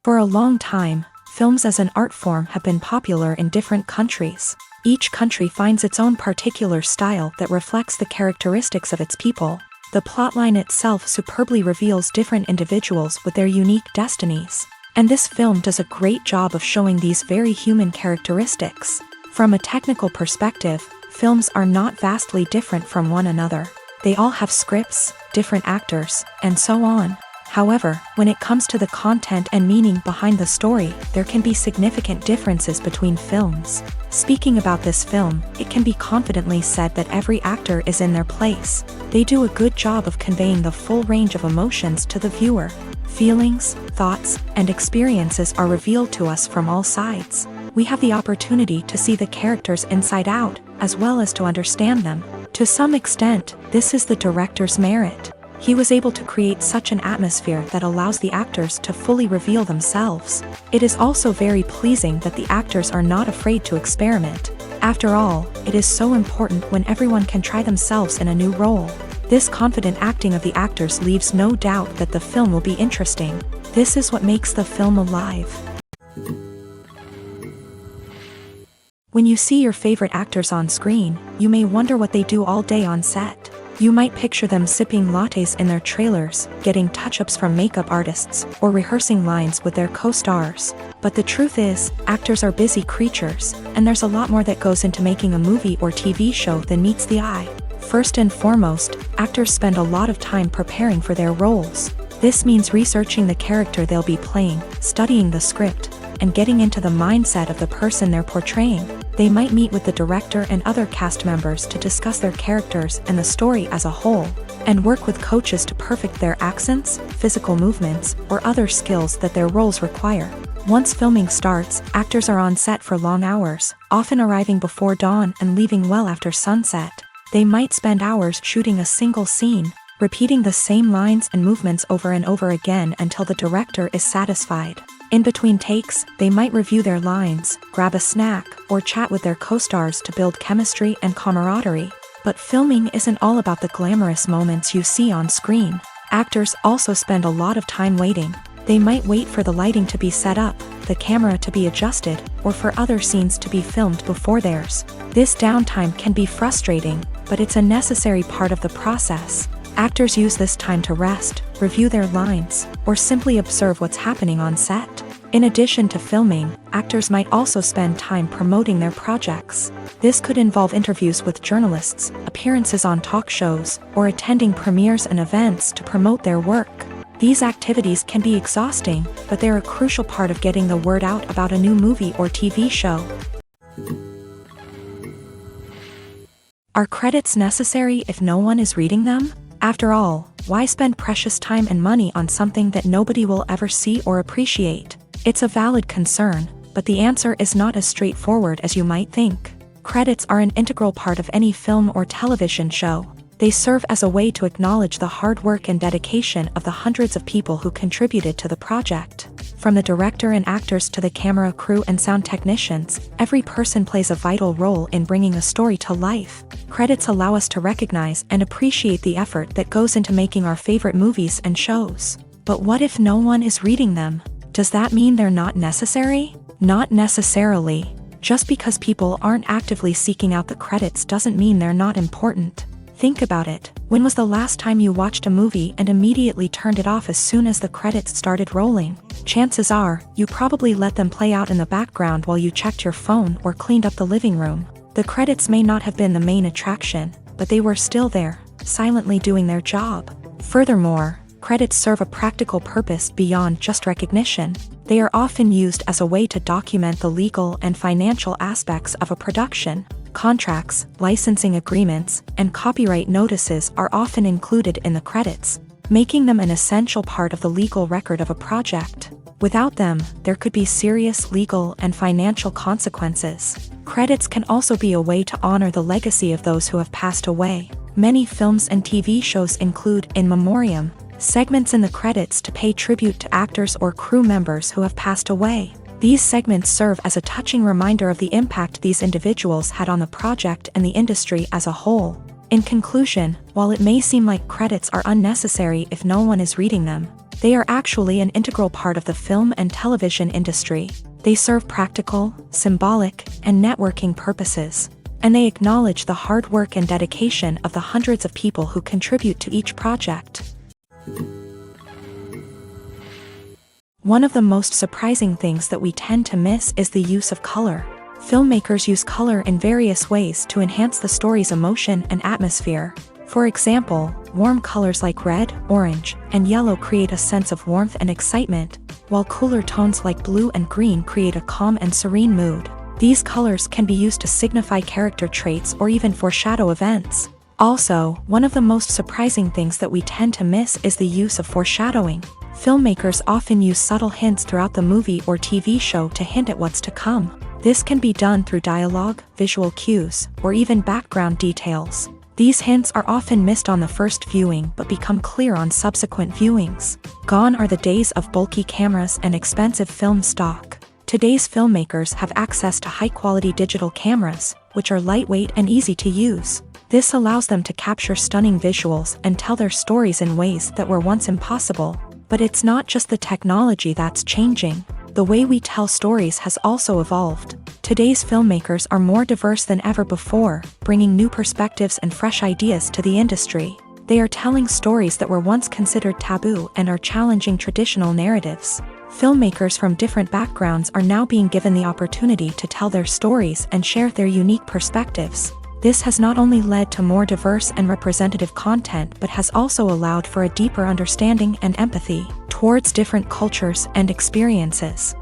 For a long time, films as an art form have been popular in different countries. Each country finds its own particular style that reflects the characteristics of its people. The plotline itself superbly reveals different individuals with their unique destinies. And this film does a great job of showing these very human characteristics. From a technical perspective, films are not vastly different from one another. They all have scripts, different actors, and so on. However, when it comes to the content and meaning behind the story, there can be significant differences between films. Speaking about this film, it can be confidently said that every actor is in their place. They do a good job of conveying the full range of emotions to the viewer. Feelings, thoughts, and experiences are revealed to us from all sides. We have the opportunity to see the characters inside out, as well as to understand them. To some extent, this is the director's merit. He was able to create such an atmosphere that allows the actors to fully reveal themselves. It is also very pleasing that the actors are not afraid to experiment. After all, it is so important when everyone can try themselves in a new role. This confident acting of the actors leaves no doubt that the film will be interesting. This is what makes the film alive. When you see your favorite actors on screen, you may wonder what they do all day on set. You might picture them sipping lattes in their trailers, getting touch-ups from makeup artists, or rehearsing lines with their co-stars. But the truth is, actors are busy creatures, and there's a lot more that goes into making a movie or TV show than meets the eye. First and foremost, actors spend a lot of time preparing for their roles. This means researching the character they'll be playing, studying the script, and getting into the mindset of the person they're portraying. They might meet with the director and other cast members to discuss their characters and the story as a whole, and work with coaches to perfect their accents, physical movements, or other skills that their roles require. Once filming starts, actors are on set for long hours, often arriving before dawn and leaving well after sunset. They might spend hours shooting a single scene, repeating the same lines and movements over and over again until the director is satisfied. In between takes, they might review their lines, grab a snack, or chat with their co-stars to build chemistry and camaraderie. But filming isn't all about the glamorous moments you see on screen. Actors also spend a lot of time waiting. They might wait for the lighting to be set up, the camera to be adjusted, or for other scenes to be filmed before theirs. This downtime can be frustrating, but it's a necessary part of the process. Actors use this time to rest, review their lines, or simply observe what's happening on set. In addition to filming, actors might also spend time promoting their projects. This could involve interviews with journalists, appearances on talk shows, or attending premieres and events to promote their work. These activities can be exhausting, but they're a crucial part of getting the word out about a new movie or TV show. Are credits necessary if no one is reading them? After all, why spend precious time and money on something that nobody will ever see or appreciate? It's a valid concern, but the answer is not as straightforward as you might think. Credits are an integral part of any film or television show. They serve as a way to acknowledge the hard work and dedication of the hundreds of people who contributed to the project. From the director and actors to the camera crew and sound technicians, every person plays a vital role in bringing a story to life. Credits allow us to recognize and appreciate the effort that goes into making our favorite movies and shows. But what if no one is reading them? Does that mean they're not necessary? Not necessarily. Just because people aren't actively seeking out the credits doesn't mean they're not important. Think about it. When was the last time you watched a movie and immediately turned it off as soon as the credits started rolling? chances are, you probably let them play out in the background while you checked your phone or cleaned up the living room. The credits may not have been the main attraction, but they were still there, silently doing their job. Furthermore, credits serve a practical purpose beyond just recognition. They are often used as a way to document the legal and financial aspects of a production. Contracts, licensing agreements, and copyright notices are often included in the credits, making them an essential part of the legal record of a project. Without them, there could be serious legal and financial consequences. Credits can also be a way to honor the legacy of those who have passed away. Many films and TV shows include in memoriam segments in the credits to pay tribute to actors or crew members who have passed away. These segments serve as a touching reminder of the impact these individuals had on the project and the industry as a whole. In conclusion, while it may seem like credits are unnecessary if no one is reading them, they are actually an integral part of the film and television industry. They serve practical, symbolic, and networking purposes, and they acknowledge the hard work and dedication of the hundreds of people who contribute to each project. One of the most surprising things that we tend to miss is the use of color. Filmmakers use color in various ways to enhance the story's emotion and atmosphere. For example, warm colors like red, orange, and yellow create a sense of warmth and excitement, while cooler tones like blue and green create a calm and serene mood. These colors can be used to signify character traits or even foreshadow events. Also, one of the most surprising things that we tend to miss is the use of foreshadowing. Filmmakers often use subtle hints throughout the movie or TV show to hint at what's to come. This can be done through dialogue, visual cues, or even background details. These hints are often missed on the first viewing but become clear on subsequent viewings. Gone are the days of bulky cameras and expensive film stock. Today's filmmakers have access to high-quality digital cameras, which are lightweight and easy to use. This allows them to capture stunning visuals and tell their stories in ways that were once impossible. But it's not just the technology that's changing. The way we tell stories has also evolved. Today's filmmakers are more diverse than ever before, bringing new perspectives and fresh ideas to the industry. They are telling stories that were once considered taboo and are challenging traditional narratives. Filmmakers from different backgrounds are now being given the opportunity to tell their stories and share their unique perspectives. This has not only led to more diverse and representative content but has also allowed for a deeper understanding and empathy towards different cultures and experiences.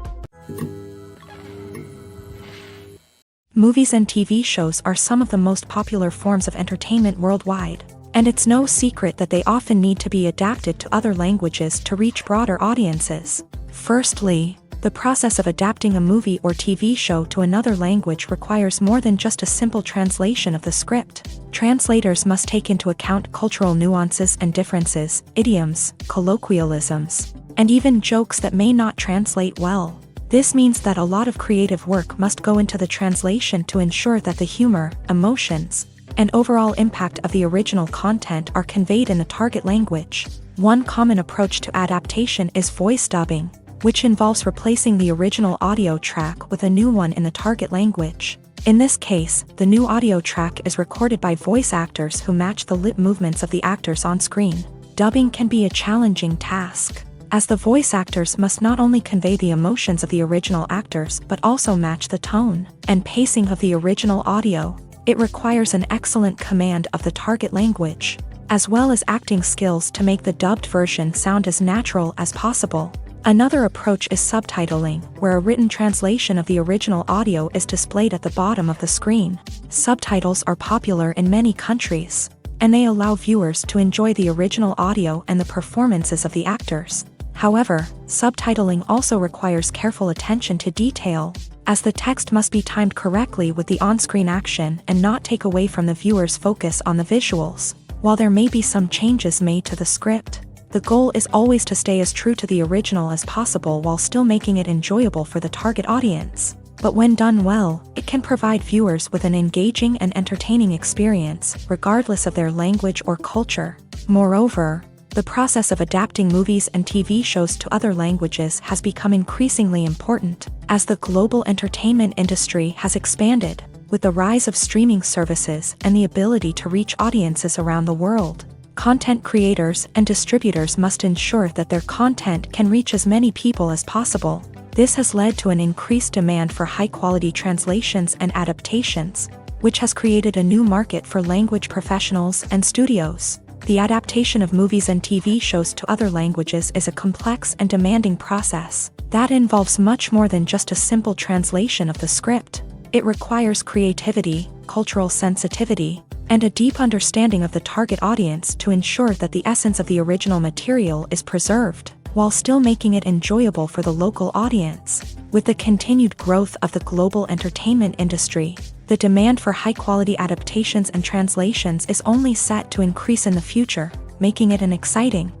Movies and TV shows are some of the most popular forms of entertainment worldwide, and it's no secret that they often need to be adapted to other languages to reach broader audiences. Firstly, the process of adapting a movie or TV show to another language requires more than just a simple translation of the script. Translators must take into account cultural nuances and differences, idioms, colloquialisms, and even jokes that may not translate well. This means that a lot of creative work must go into the translation to ensure that the humor, emotions, and overall impact of the original content are conveyed in the target language. One common approach to adaptation is voice dubbing, which involves replacing the original audio track with a new one in the target language. In this case, the new audio track is recorded by voice actors who match the lip movements of the actors on screen. Dubbing can be a challenging task, as the voice actors must not only convey the emotions of the original actors but also match the tone and pacing of the original audio. It requires an excellent command of the target language, as well as acting skills to make the dubbed version sound as natural as possible. Another approach is subtitling, where a written translation of the original audio is displayed at the bottom of the screen. Subtitles are popular in many countries, and they allow viewers to enjoy the original audio and the performances of the actors. However, subtitling also requires careful attention to detail, as the text must be timed correctly with the on-screen action and not take away from the viewer's focus on the visuals. While there may be some changes made to the script, the goal is always to stay as true to the original as possible while still making it enjoyable for the target audience. But when done well, it can provide viewers with an engaging and entertaining experience, regardless of their language or culture. Moreover, the process of adapting movies and TV shows to other languages has become increasingly important, as the global entertainment industry has expanded, with the rise of streaming services and the ability to reach audiences around the world. Content creators and distributors must ensure that their content can reach as many people as possible. This has led to an increased demand for high-quality translations and adaptations, which has created a new market for language professionals and studios. The adaptation of movies and TV shows to other languages is a complex and demanding process that involves much more than just a simple translation of the script. It requires creativity, cultural sensitivity, and a deep understanding of the target audience to ensure that the essence of the original material is preserved, while still making it enjoyable for the local audience. With the continued growth of the global entertainment industry, the demand for high-quality adaptations and translations is only set to increase in the future, making it an exciting.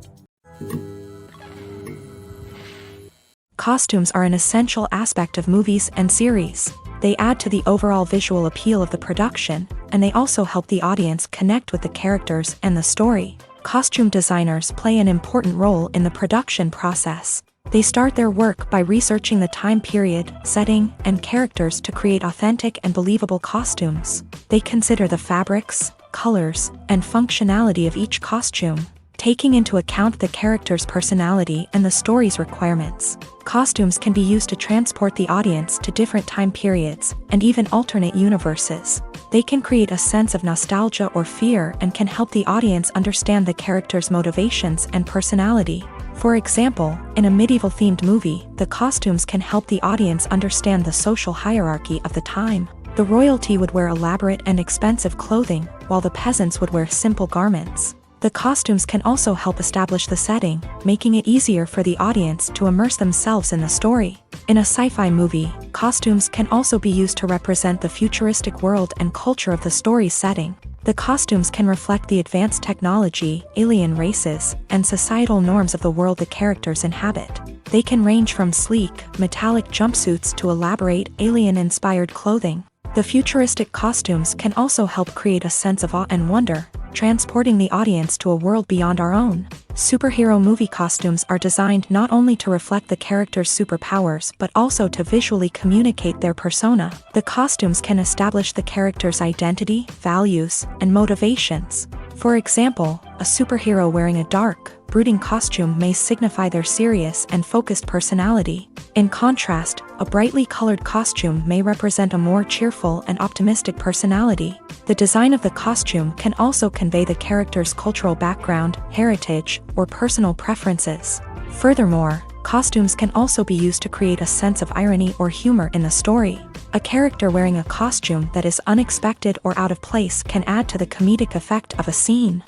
Costumes are an essential aspect of movies and series. They add to the overall visual appeal of the production, and they also help the audience connect with the characters and the story. Costume designers play an important role in the production process. They start their work by researching the time period, setting, and characters to create authentic and believable costumes. They consider the fabrics, colors, and functionality of each costume, taking into account the character's personality and the story's requirements. Costumes can be used to transport the audience to different time periods and even alternate universes. They can create a sense of nostalgia or fear and can help the audience understand the character's motivations and personality. For example, in a medieval-themed movie, the costumes can help the audience understand the social hierarchy of the time. The royalty would wear elaborate and expensive clothing, while the peasants would wear simple garments. The costumes can also help establish the setting, making it easier for the audience to immerse themselves in the story. In a sci-fi movie, costumes can also be used to represent the futuristic world and culture of the story's setting. The costumes can reflect the advanced technology, alien races, and societal norms of the world the characters inhabit. They can range from sleek, metallic jumpsuits to elaborate, alien-inspired clothing. The futuristic costumes can also help create a sense of awe and wonder, transporting the audience to a world beyond our own. Superhero movie costumes are designed not only to reflect the character's superpowers but also to visually communicate their persona. The costumes can establish the character's identity, values, and motivations. For example, a superhero wearing a dark, brooding costume may signify their serious and focused personality. In contrast, a brightly colored costume may represent a more cheerful and optimistic personality. The design of the costume can also convey the character's cultural background, heritage, or personal preferences. Furthermore, costumes can also be used to create a sense of irony or humor in the story. A character wearing a costume that is unexpected or out of place can add to the comedic effect of a scene.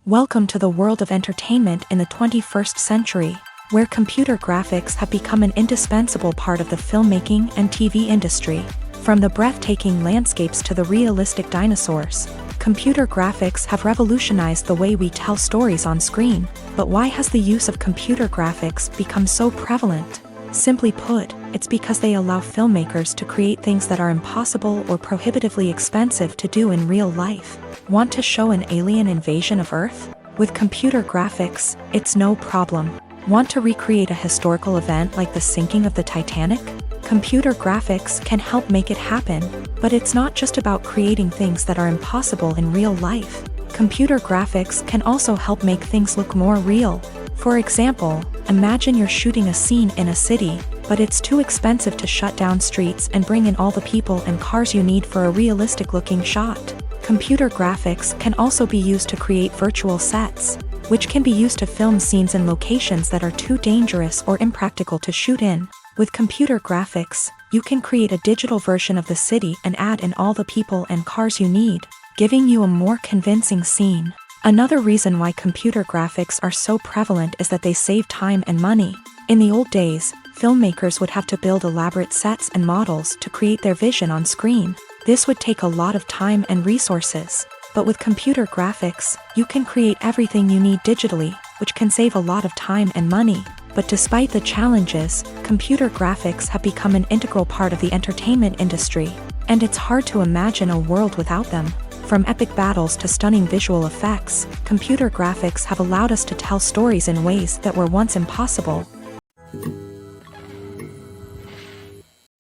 Welcome to the world of entertainment in the 21st century, where computer graphics have become an indispensable part of the filmmaking and TV industry. From the breathtaking landscapes to the realistic dinosaurs, computer graphics have revolutionized the way we tell stories on screen. But why has the use of computer graphics become so prevalent? Simply put, it's because they allow filmmakers to create things that are impossible or prohibitively expensive to do in real life. Want to show an alien invasion of Earth? With computer graphics, it's no problem. Want to recreate a historical event like the sinking of the Titanic? Computer graphics can help make it happen, but it's not just about creating things that are impossible in real life. Computer graphics can also help make things look more real. For example, imagine you're shooting a scene in a city, but it's too expensive to shut down streets and bring in all the people and cars you need for a realistic-looking shot. Computer graphics can also be used to create virtual sets, which can be used to film scenes in locations that are too dangerous or impractical to shoot in. With computer graphics, you can create a digital version of the city and add in all the people and cars you need, giving you a more convincing scene. Another reason why computer graphics are so prevalent is that they save time and money. In the old days, filmmakers would have to build elaborate sets and models to create their vision on screen. This would take a lot of time and resources. But with computer graphics, you can create everything you need digitally, which can save a lot of time and money. But despite the challenges, computer graphics have become an integral part of the entertainment industry, and it's hard to imagine a world without them. From epic battles to stunning visual effects, computer graphics have allowed us to tell stories in ways that were once impossible.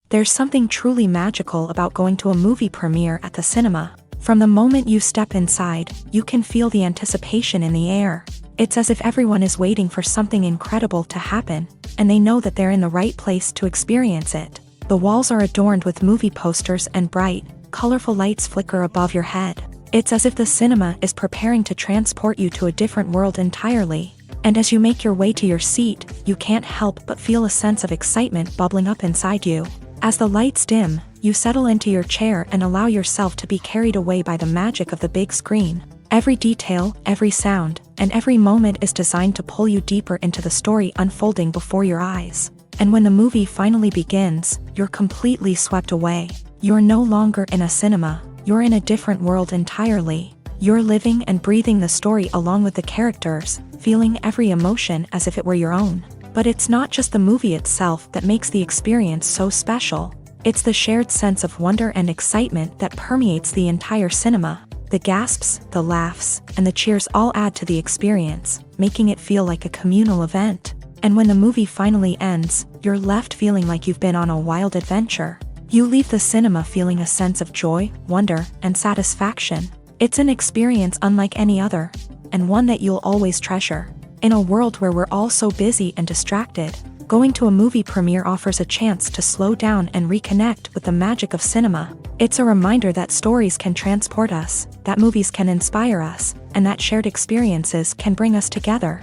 There's something truly magical about going to a movie premiere at the cinema. From the moment you step inside, you can feel the anticipation in the air. It's as if everyone is waiting for something incredible to happen, and they know that they're in the right place to experience it. The walls are adorned with movie posters and bright, colorful lights flicker above your head. It's as if the cinema is preparing to transport you to a different world entirely. And as you make your way to your seat, you can't help but feel a sense of excitement bubbling up inside you. As the lights dim, you settle into your chair and allow yourself to be carried away by the magic of the big screen. Every detail, every sound, and every moment is designed to pull you deeper into the story unfolding before your eyes. And when the movie finally begins, you're completely swept away. You're no longer in a cinema, you're in a different world entirely. You're living and breathing the story along with the characters, feeling every emotion as if it were your own. But it's not just the movie itself that makes the experience so special. It's the shared sense of wonder and excitement that permeates the entire cinema. The gasps, the laughs, and the cheers all add to the experience, making it feel like a communal event. And when the movie finally ends, you're left feeling like you've been on a wild adventure. You leave the cinema feeling a sense of joy, wonder, and satisfaction. It's an experience unlike any other, and one that you'll always treasure. In a world where we're all so busy and distracted, going to a movie premiere offers a chance to slow down and reconnect with the magic of cinema. It's a reminder that stories can transport us, that movies can inspire us, and that shared experiences can bring us together.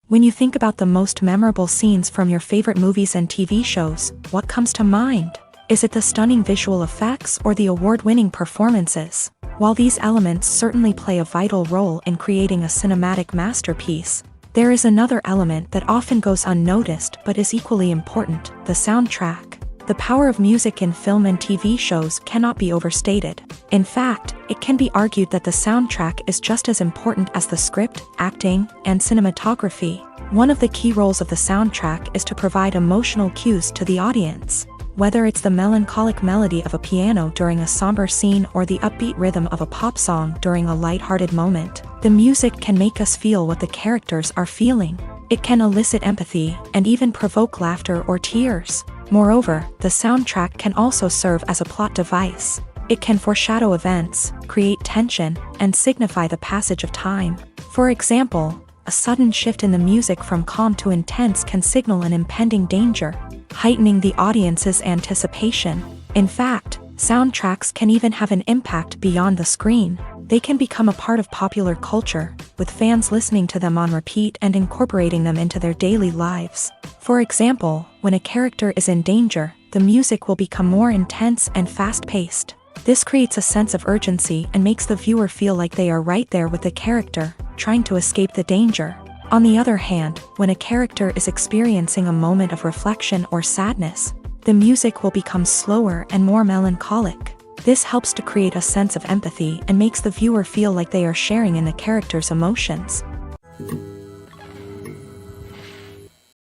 When you think about the most memorable scenes from your favorite movies and TV shows, what comes to mind? Is it the stunning visual effects or the award-winning performances? While these elements certainly play a vital role in creating a cinematic masterpiece, there is another element that often goes unnoticed but is equally important: the soundtrack. The power of music in film and TV shows cannot be overstated. In fact, it can be argued that the soundtrack is just as important as the script, acting, and cinematography. One of the key roles of the soundtrack is to provide emotional cues to the audience. Whether it's the melancholic melody of a piano during a somber scene or the upbeat rhythm of a pop song during a lighthearted moment, the music can make us feel what the characters are feeling. It can elicit empathy and even provoke laughter or tears. Moreover, the soundtrack can also serve as a plot device. It can foreshadow events, create tension, and signify the passage of time. For example, a sudden shift in the music from calm to intense can signal an impending danger, heightening the audience's anticipation. In fact, soundtracks can even have an impact beyond the screen. They can become a part of popular culture, with fans listening to them on repeat and incorporating them into their daily lives. For example, when a character is in danger, the music will become more intense and fast-paced. This creates a sense of urgency and makes the viewer feel like they are right there with the character, trying to escape the danger. On the other hand, when a character is experiencing a moment of reflection or sadness, the music will become slower and more melancholic. This helps to create a sense of empathy and makes the viewer feel like they are sharing in the character's emotions.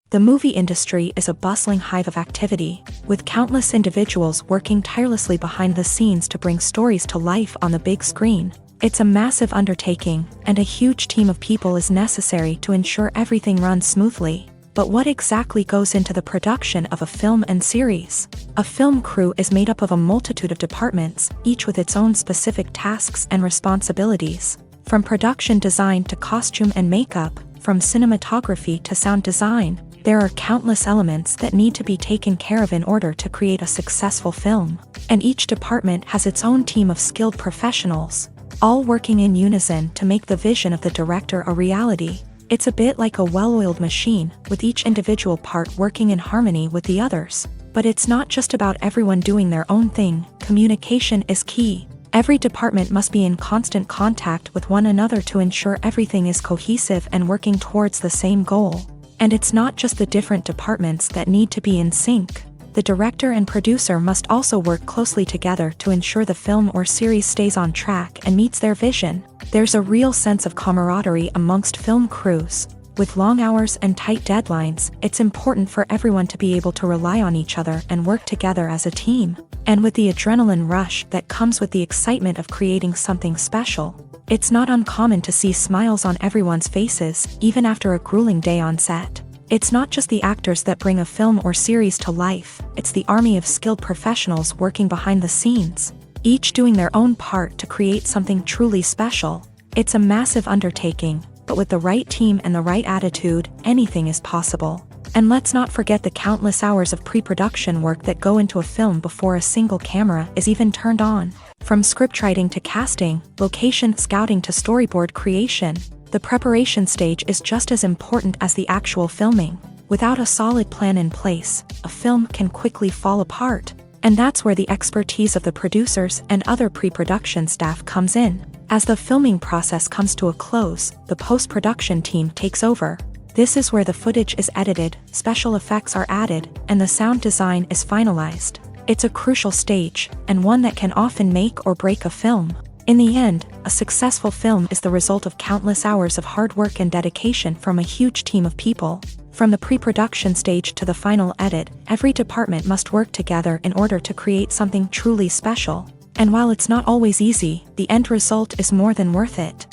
The movie industry is a bustling hive of activity, with countless individuals working tirelessly behind the scenes to bring stories to life on the big screen. It's a massive undertaking, and a huge team of people is necessary to ensure everything runs smoothly. But what exactly goes into the production of a film and series? A film crew is made up of a multitude of departments, each with its own specific tasks and responsibilities. From production design to costume and makeup, from cinematography to sound design, there are countless elements that need to be taken care of in order to create a successful film. And each department has its own team of skilled professionals, all working in unison to make the vision of the director a reality. It's a bit like a well-oiled machine, with each individual part working in harmony with the others. But it's not just about everyone doing their own thing. Communication is key. Every department must be in constant contact with one another to ensure everything is cohesive and working towards the same goal. And it's not just the different departments that need to be in sync. The director and producer must also work closely together to ensure the film or series stays on track and meets their vision. There's a real sense of camaraderie amongst film crews. With long hours and tight deadlines, it's important for everyone to be able to rely on each other and work together as a team. And with the adrenaline rush that comes with the excitement of creating something special, it's not uncommon to see smiles on everyone's faces, even after a grueling day on set. It's not just the actors that bring a film or series to life, it's the army of skilled professionals working behind the scenes, each doing their own part to create something truly special. It's a massive undertaking, but with the right team and the right attitude, anything is possible. And let's not forget the countless hours of pre-production work that go into a film before a single camera is even turned on. From scriptwriting to casting, location scouting to storyboard creation, the preparation stage is just as important as the actual filming. Without a solid plan in place, a film can quickly fall apart. And that's where the expertise of the producers and other pre-production staff comes in. As the filming process comes to a close, the post-production team takes over. This is where the footage is edited, special effects are added, and the sound design is finalized. It's a crucial stage, and one that can often make or break a film. In the end, a successful film is the result of countless hours of hard work and dedication from a huge team of people. From the pre-production stage to the final edit, every department must work together in order to create something truly special. And while it's not always easy, the end result is more than worth it.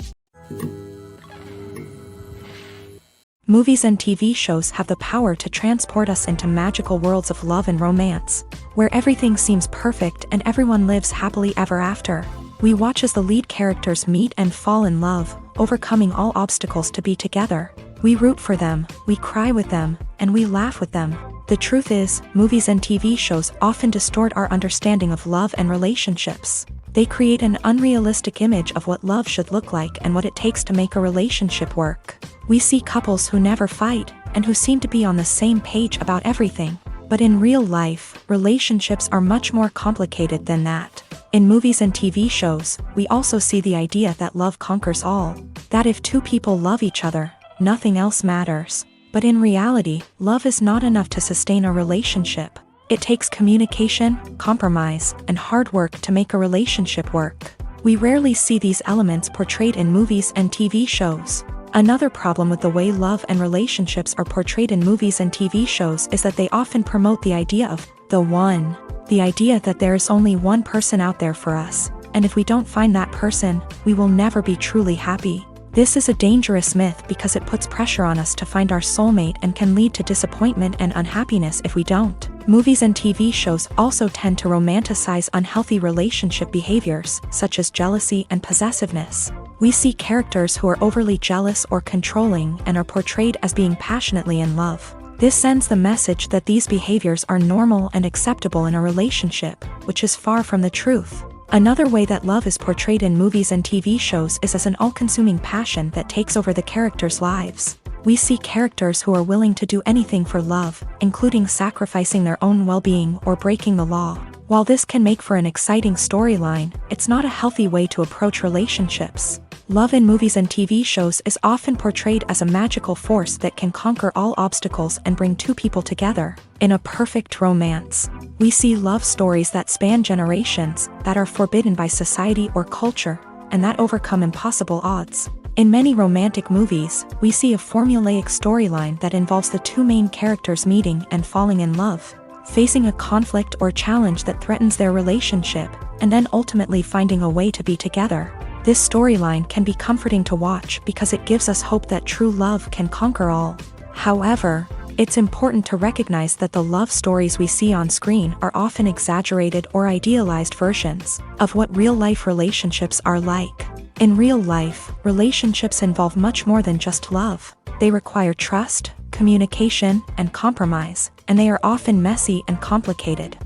Movies and TV shows have the power to transport us into magical worlds of love and romance, where everything seems perfect and everyone lives happily ever after. We watch as the lead characters meet and fall in love, overcoming all obstacles to be together. We root for them, we cry with them, and we laugh with them. The truth is, movies and TV shows often distort our understanding of love and relationships. They create an unrealistic image of what love should look like and what it takes to make a relationship work. We see couples who never fight, and who seem to be on the same page about everything. But in real life, relationships are much more complicated than that. In movies and TV shows, we also see the idea that love conquers all. That if two people love each other, nothing else matters. But in reality, love is not enough to sustain a relationship. It takes communication, compromise, and hard work to make a relationship work. We rarely see these elements portrayed in movies and TV shows. Another problem with the way love and relationships are portrayed in movies and TV shows is that they often promote the idea of the one. The idea that there is only one person out there for us, and if we don't find that person, we will never be truly happy. This is a dangerous myth because it puts pressure on us to find our soulmate and can lead to disappointment and unhappiness if we don't. Movies and TV shows also tend to romanticize unhealthy relationship behaviors, such as jealousy and possessiveness. We see characters who are overly jealous or controlling and are portrayed as being passionately in love. This sends the message that these behaviors are normal and acceptable in a relationship, which is far from the truth. Another way that love is portrayed in movies and TV shows is as an all-consuming passion that takes over the characters' lives. We see characters who are willing to do anything for love, including sacrificing their own well-being or breaking the law. While this can make for an exciting storyline, it's not a healthy way to approach relationships. Love in movies and TV shows is often portrayed as a magical force that can conquer all obstacles and bring two people together. In a perfect romance, we see love stories that span generations, that are forbidden by society or culture, and that overcome impossible odds. In many romantic movies, we see a formulaic storyline that involves the two main characters meeting and falling in love, facing a conflict or challenge that threatens their relationship, and then ultimately finding a way to be together. This storyline can be comforting to watch because it gives us hope that true love can conquer all. However, it's important to recognize that the love stories we see on screen are often exaggerated or idealized versions of what real-life relationships are like. In real life, relationships involve much more than just love. They require trust, communication, and compromise, and they are often messy and complicated.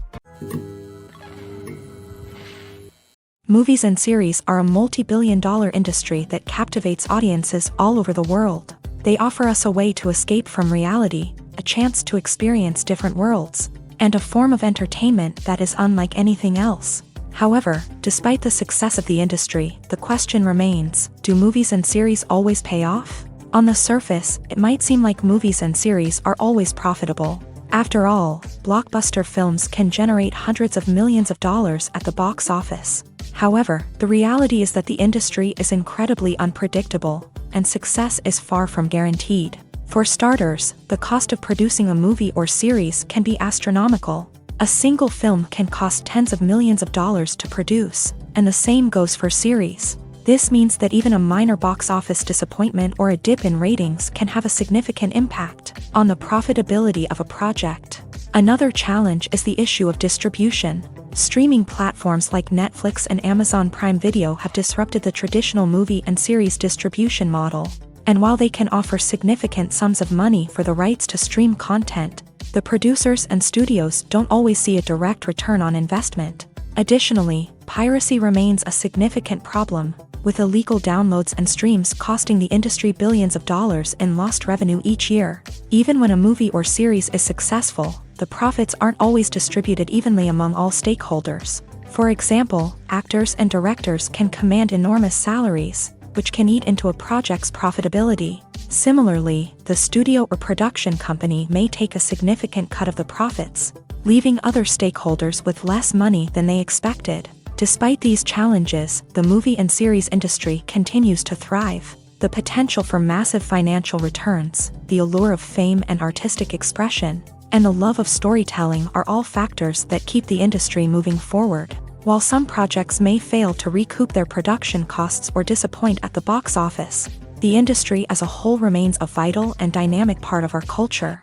Movies and series are a multi-billion-dollar industry that captivates audiences all over the world. They offer us a way to escape from reality, a chance to experience different worlds, and a form of entertainment that is unlike anything else. However, despite the success of the industry, the question remains, do movies and series always pay off? On the surface, it might seem like movies and series are always profitable. After all, blockbuster films can generate hundreds of millions of dollars at the box office. However, the reality is that the industry is incredibly unpredictable, and success is far from guaranteed. For starters, the cost of producing a movie or series can be astronomical. A single film can cost tens of millions of dollars to produce, and the same goes for series. This means that even a minor box office disappointment or a dip in ratings can have a significant impact on the profitability of a project. Another challenge is the issue of distribution. Streaming platforms like Netflix and Amazon Prime Video have disrupted the traditional movie and series distribution model. And while they can offer significant sums of money for the rights to stream content, the producers and studios don't always see a direct return on investment. Additionally, piracy remains a significant problem, with illegal downloads and streams costing the industry billions of dollars in lost revenue each year. Even when a movie or series is successful, the profits aren't always distributed evenly among all stakeholders. For example, actors and directors can command enormous salaries, which can eat into a project's profitability. Similarly, the studio or production company may take a significant cut of the profits, leaving other stakeholders with less money than they expected. Despite these challenges, the movie and series industry continues to thrive. The potential for massive financial returns, the allure of fame and artistic expression, and the love of storytelling are all factors that keep the industry moving forward. While some projects may fail to recoup their production costs or disappoint at the box office, the industry as a whole remains a vital and dynamic part of our culture.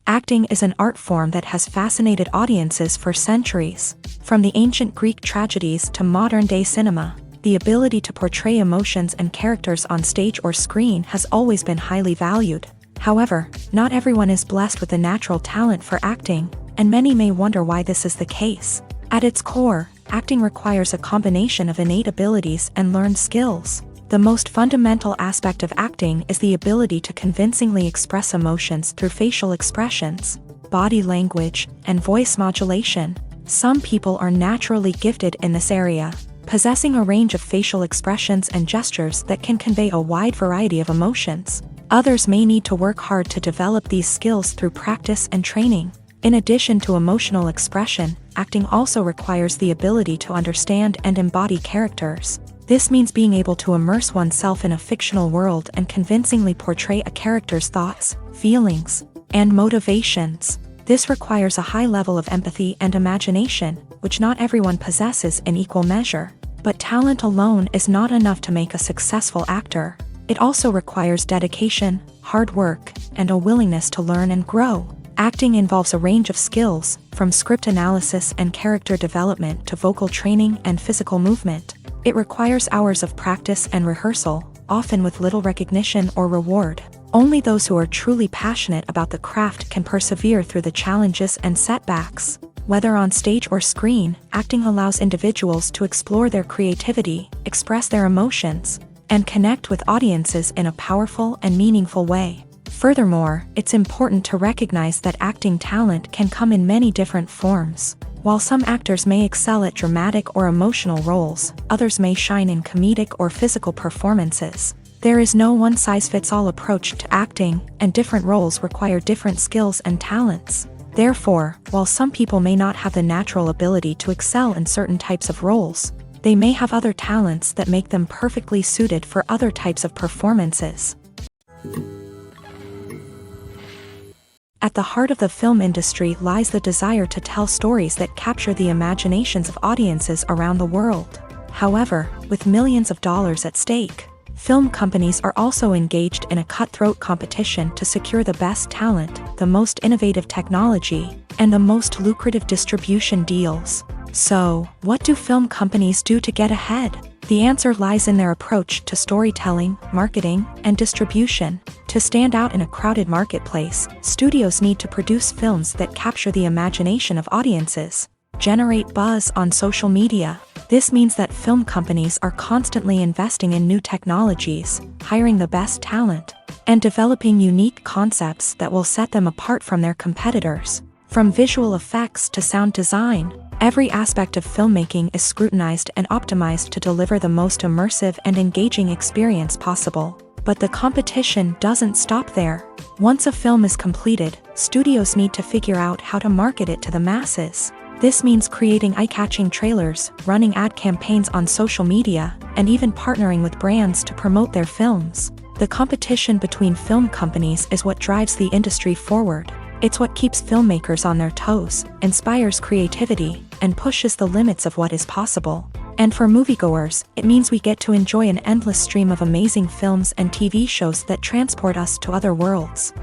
Acting is an art form that has fascinated audiences for centuries. From the ancient Greek tragedies to modern-day cinema, the ability to portray emotions and characters on stage or screen has always been highly valued. However, not everyone is blessed with the natural talent for acting, and many may wonder why this is the case. At its core, acting requires a combination of innate abilities and learned skills. The most fundamental aspect of acting is the ability to convincingly express emotions through facial expressions, body language, and voice modulation. Some people are naturally gifted in this area, possessing a range of facial expressions and gestures that can convey a wide variety of emotions. Others may need to work hard to develop these skills through practice and training. In addition to emotional expression, acting also requires the ability to understand and embody characters. This means being able to immerse oneself in a fictional world and convincingly portray a character's thoughts, feelings, and motivations. This requires a high level of empathy and imagination, which not everyone possesses in equal measure. But talent alone is not enough to make a successful actor. It also requires dedication, hard work, and a willingness to learn and grow. Acting involves a range of skills, from script analysis and character development to vocal training and physical movement. It requires hours of practice and rehearsal, often with little recognition or reward. Only those who are truly passionate about the craft can persevere through the challenges and setbacks. Whether on stage or screen, acting allows individuals to explore their creativity, express their emotions, and connect with audiences in a powerful and meaningful way. Furthermore, it's important to recognize that acting talent can come in many different forms. While some actors may excel at dramatic or emotional roles, others may shine in comedic or physical performances. There is no one-size-fits-all approach to acting, and different roles require different skills and talents. Therefore, while some people may not have the natural ability to excel in certain types of roles, they may have other talents that make them perfectly suited for other types of performances. At the heart of the film industry lies the desire to tell stories that capture the imaginations of audiences around the world. However, with millions of dollars at stake, film companies are also engaged in a cutthroat competition to secure the best talent, the most innovative technology, and the most lucrative distribution deals. So, what do film companies do to get ahead? The answer lies in their approach to storytelling, marketing, and distribution. To stand out in a crowded marketplace, studios need to produce films that capture the imagination of audiences, generate buzz on social media. This means that film companies are constantly investing in new technologies, hiring the best talent, and developing unique concepts that will set them apart from their competitors. From visual effects to sound design, every aspect of filmmaking is scrutinized and optimized to deliver the most immersive and engaging experience possible. But the competition doesn't stop there. Once a film is completed, studios need to figure out how to market it to the masses. This means creating eye-catching trailers, running ad campaigns on social media, and even partnering with brands to promote their films. The competition between film companies is what drives the industry forward. It's what keeps filmmakers on their toes, inspires creativity, and pushes the limits of what is possible. And for moviegoers, it means we get to enjoy an endless stream of amazing films and TV shows that transport us to other worlds.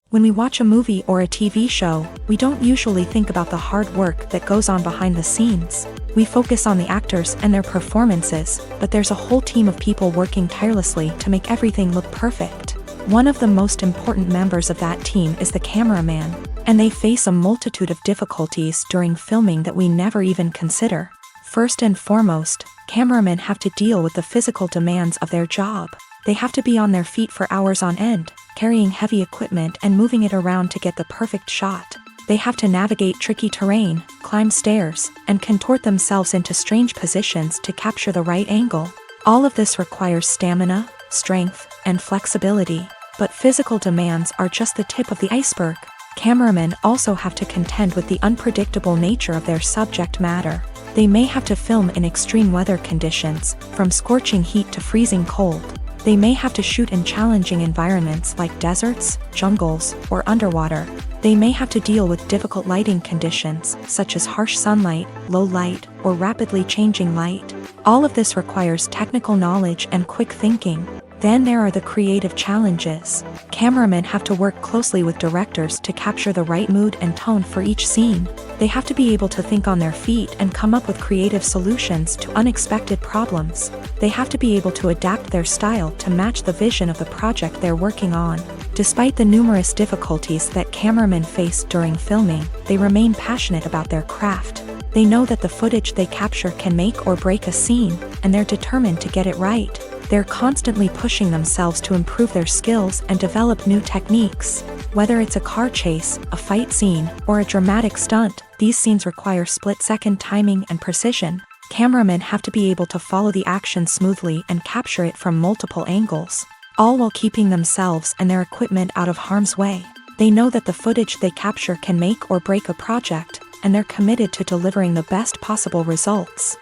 When we watch a movie or a TV show, we don't usually think about the hard work that goes on behind the scenes. We focus on the actors and their performances, but there's a whole team of people working tirelessly to make everything look perfect. One of the most important members of that team is the cameraman, and they face a multitude of difficulties during filming that we never even consider. First and foremost, cameramen have to deal with the physical demands of their job. They have to be on their feet for hours on end, carrying heavy equipment and moving it around to get the perfect shot. They have to navigate tricky terrain, climb stairs, and contort themselves into strange positions to capture the right angle. All of this requires stamina, strength, and flexibility. But physical demands are just the tip of the iceberg. Cameramen also have to contend with the unpredictable nature of their subject matter. They may have to film in extreme weather conditions, from scorching heat to freezing cold. They may have to shoot in challenging environments like deserts, jungles, or underwater. They may have to deal with difficult lighting conditions, such as harsh sunlight, low light, or rapidly changing light. All of this requires technical knowledge and quick thinking. Then there are the creative challenges. Cameramen have to work closely with directors to capture the right mood and tone for each scene. They have to be able to think on their feet and come up with creative solutions to unexpected problems. They have to be able to adapt their style to match the vision of the project they're working on. Despite the numerous difficulties that cameramen face during filming, they remain passionate about their craft. They know that the footage they capture can make or break a scene, and they're determined to get it right. They're constantly pushing themselves to improve their skills and develop new techniques. Whether it's a car chase, a fight scene, or a dramatic stunt, these scenes require split-second timing and precision. Cameramen have to be able to follow the action smoothly and capture it from multiple angles, all while keeping themselves and their equipment out of harm's way. They know that the footage they capture can make or break a project, and they're committed to delivering the best possible results.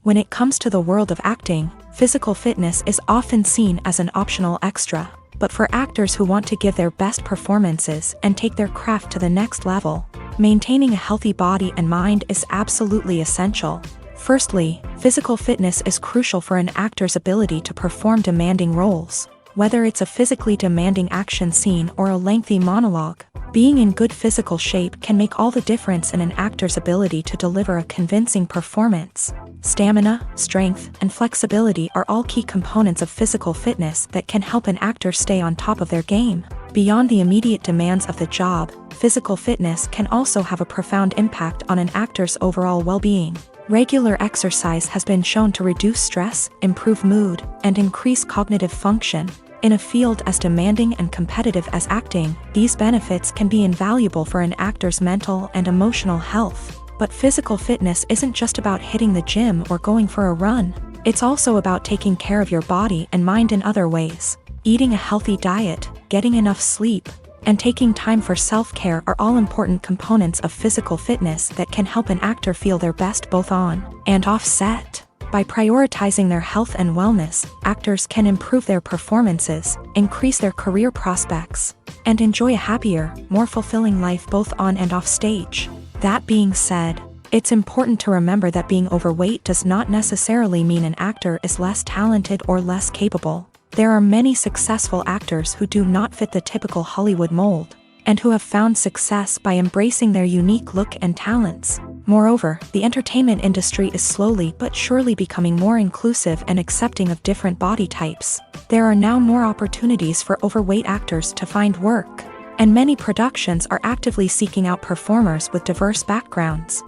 When it comes to the world of acting, physical fitness is often seen as an optional extra. But for actors who want to give their best performances and take their craft to the next level, maintaining a healthy body and mind is absolutely essential. Firstly, physical fitness is crucial for an actor's ability to perform demanding roles. Whether it's a physically demanding action scene or a lengthy monologue, being in good physical shape can make all the difference in an actor's ability to deliver a convincing performance. Stamina, strength, and flexibility are all key components of physical fitness that can help an actor stay on top of their game. Beyond the immediate demands of the job, physical fitness can also have a profound impact on an actor's overall well-being. Regular exercise has been shown to reduce stress, improve mood, and increase cognitive function. In a field as demanding and competitive as acting, these benefits can be invaluable for an actor's mental and emotional health. But physical fitness isn't just about hitting the gym or going for a run. It's also about taking care of your body and mind in other ways. Eating a healthy diet, getting enough sleep, and taking time for self-care are all important components of physical fitness that can help an actor feel their best both on and off set. By prioritizing their health and wellness, actors can improve their performances, increase their career prospects, and enjoy a happier, more fulfilling life both on and off stage. That being said, it's important to remember that being overweight does not necessarily mean an actor is less talented or less capable. There are many successful actors who do not fit the typical Hollywood mold, and who have found success by embracing their unique look and talents. Moreover, the entertainment industry is slowly but surely becoming more inclusive and accepting of different body types. There are now more opportunities for overweight actors to find work, and many productions are actively seeking out performers with diverse backgrounds.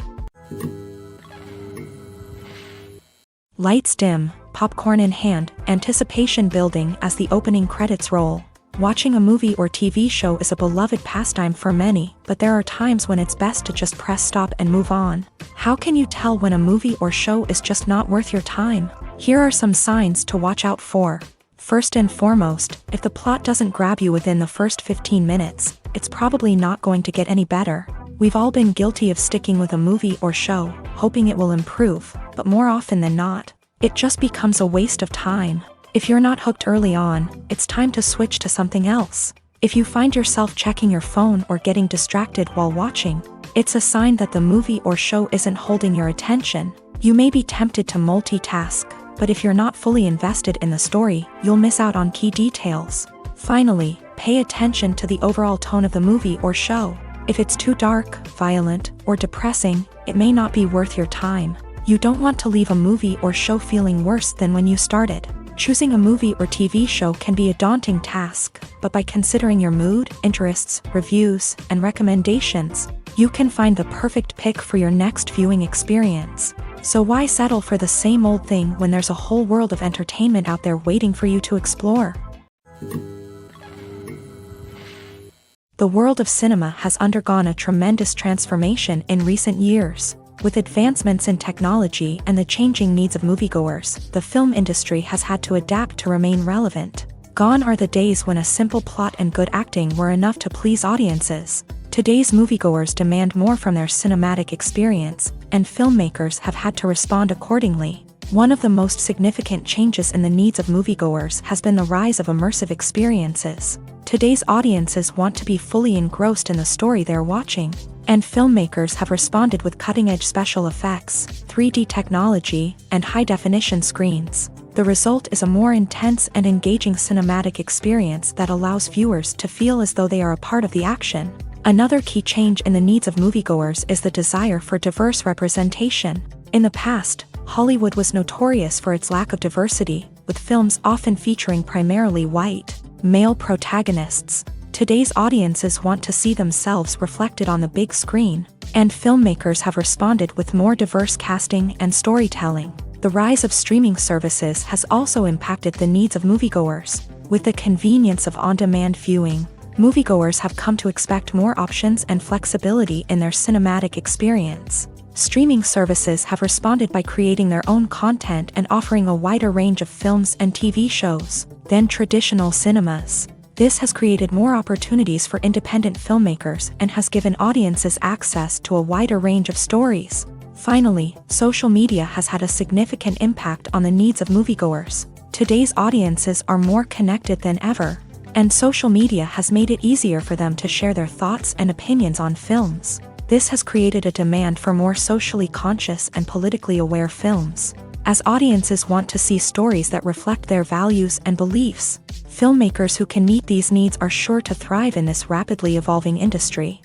Lights dim, popcorn in hand, anticipation building as the opening credits roll. Watching a movie or TV show is a beloved pastime for many, but there are times when it's best to just press stop and move on. How can you tell when a movie or show is just not worth your time? Here are some signs to watch out for. First and foremost, if the plot doesn't grab you within the first 15 minutes, it's probably not going to get any better. We've all been guilty of sticking with a movie or show, hoping it will improve, but more often than not, it just becomes a waste of time. If you're not hooked early on, it's time to switch to something else. If you find yourself checking your phone or getting distracted while watching, it's a sign that the movie or show isn't holding your attention. You may be tempted to multitask, but if you're not fully invested in the story, you'll miss out on key details. Finally, pay attention to the overall tone of the movie or show. If it's too dark, violent, or depressing, it may not be worth your time. You don't want to leave a movie or show feeling worse than when you started. Choosing a movie or TV show can be a daunting task, but by considering your mood, interests, reviews, and recommendations, you can find the perfect pick for your next viewing experience. So why settle for the same old thing when there's a whole world of entertainment out there waiting for you to explore? The world of cinema has undergone a tremendous transformation in recent years. With advancements in technology and the changing needs of moviegoers, the film industry has had to adapt to remain relevant. Gone are the days when a simple plot and good acting were enough to please audiences. Today's moviegoers demand more from their cinematic experience, and filmmakers have had to respond accordingly. One of the most significant changes in the needs of moviegoers has been the rise of immersive experiences. Today's audiences want to be fully engrossed in the story they're watching, and filmmakers have responded with cutting-edge special effects, 3D technology, and high-definition screens. The result is a more intense and engaging cinematic experience that allows viewers to feel as though they are a part of the action. Another key change in the needs of moviegoers is the desire for diverse representation. In the past, Hollywood was notorious for its lack of diversity, with films often featuring primarily white, male protagonists. Today's audiences want to see themselves reflected on the big screen, and filmmakers have responded with more diverse casting and storytelling. The rise of streaming services has also impacted the needs of moviegoers. With the convenience of on-demand viewing, moviegoers have come to expect more options and flexibility in their cinematic experience. Streaming services have responded by creating their own content and offering a wider range of films and TV shows than traditional cinemas. This has created more opportunities for independent filmmakers and has given audiences access to a wider range of stories. Finally, social media has had a significant impact on the needs of moviegoers. Today's audiences are more connected than ever, and social media has made it easier for them to share their thoughts and opinions on films. This has created a demand for more socially conscious and politically aware films. As audiences want to see stories that reflect their values and beliefs, filmmakers who can meet these needs are sure to thrive in this rapidly evolving industry.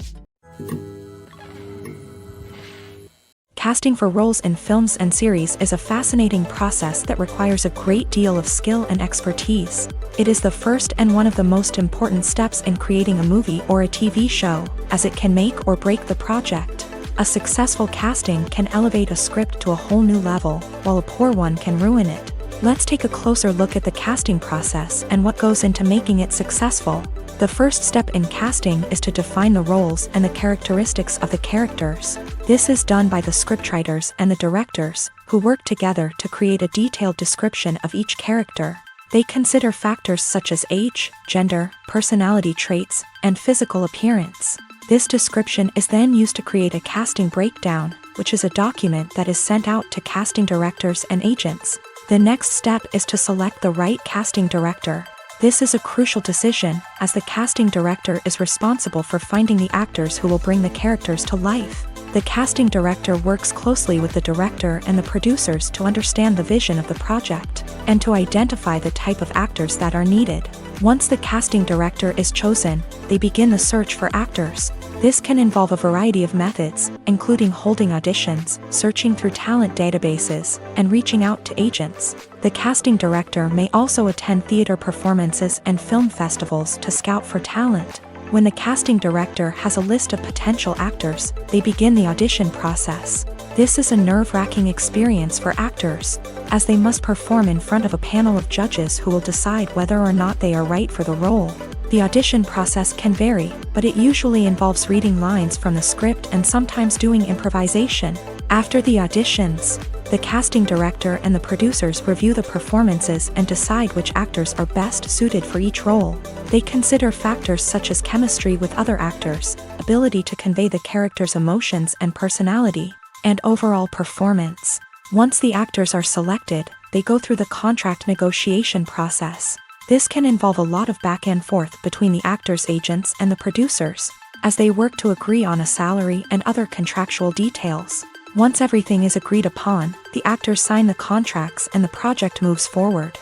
Casting for roles in films and series is a fascinating process that requires a great deal of skill and expertise. It is the first and one of the most important steps in creating a movie or a TV show, as it can make or break the project. A successful casting can elevate a script to a whole new level, while a poor one can ruin it. Let's take a closer look at the casting process and what goes into making it successful. The first step in casting is to define the roles and the characteristics of the characters. This is done by the scriptwriters and the directors, who work together to create a detailed description of each character. They consider factors such as age, gender, personality traits, and physical appearance. This description is then used to create a casting breakdown, which is a document that is sent out to casting directors and agents. The next step is to select the right casting director. This is a crucial decision, as the casting director is responsible for finding the actors who will bring the characters to life. The casting director works closely with the director and the producers to understand the vision of the project, and to identify the type of actors that are needed. Once the casting director is chosen, they begin the search for actors. This can involve a variety of methods, including holding auditions, searching through talent databases, and reaching out to agents. The casting director may also attend theater performances and film festivals to scout for talent. When the casting director has a list of potential actors, they begin the audition process. This is a nerve-wracking experience for actors, as they must perform in front of a panel of judges who will decide whether or not they are right for the role. The audition process can vary, but it usually involves reading lines from the script and sometimes doing improvisation. After the auditions, the casting director and the producers review the performances and decide which actors are best suited for each role. They consider factors such as chemistry with other actors, ability to convey the character's emotions and personality, and overall performance. Once the actors are selected, they go through the contract negotiation process. This can involve a lot of back and forth between the actors' agents and the producers, as they work to agree on a salary and other contractual details. Once everything is agreed upon, the actors sign the contracts and the project moves forward.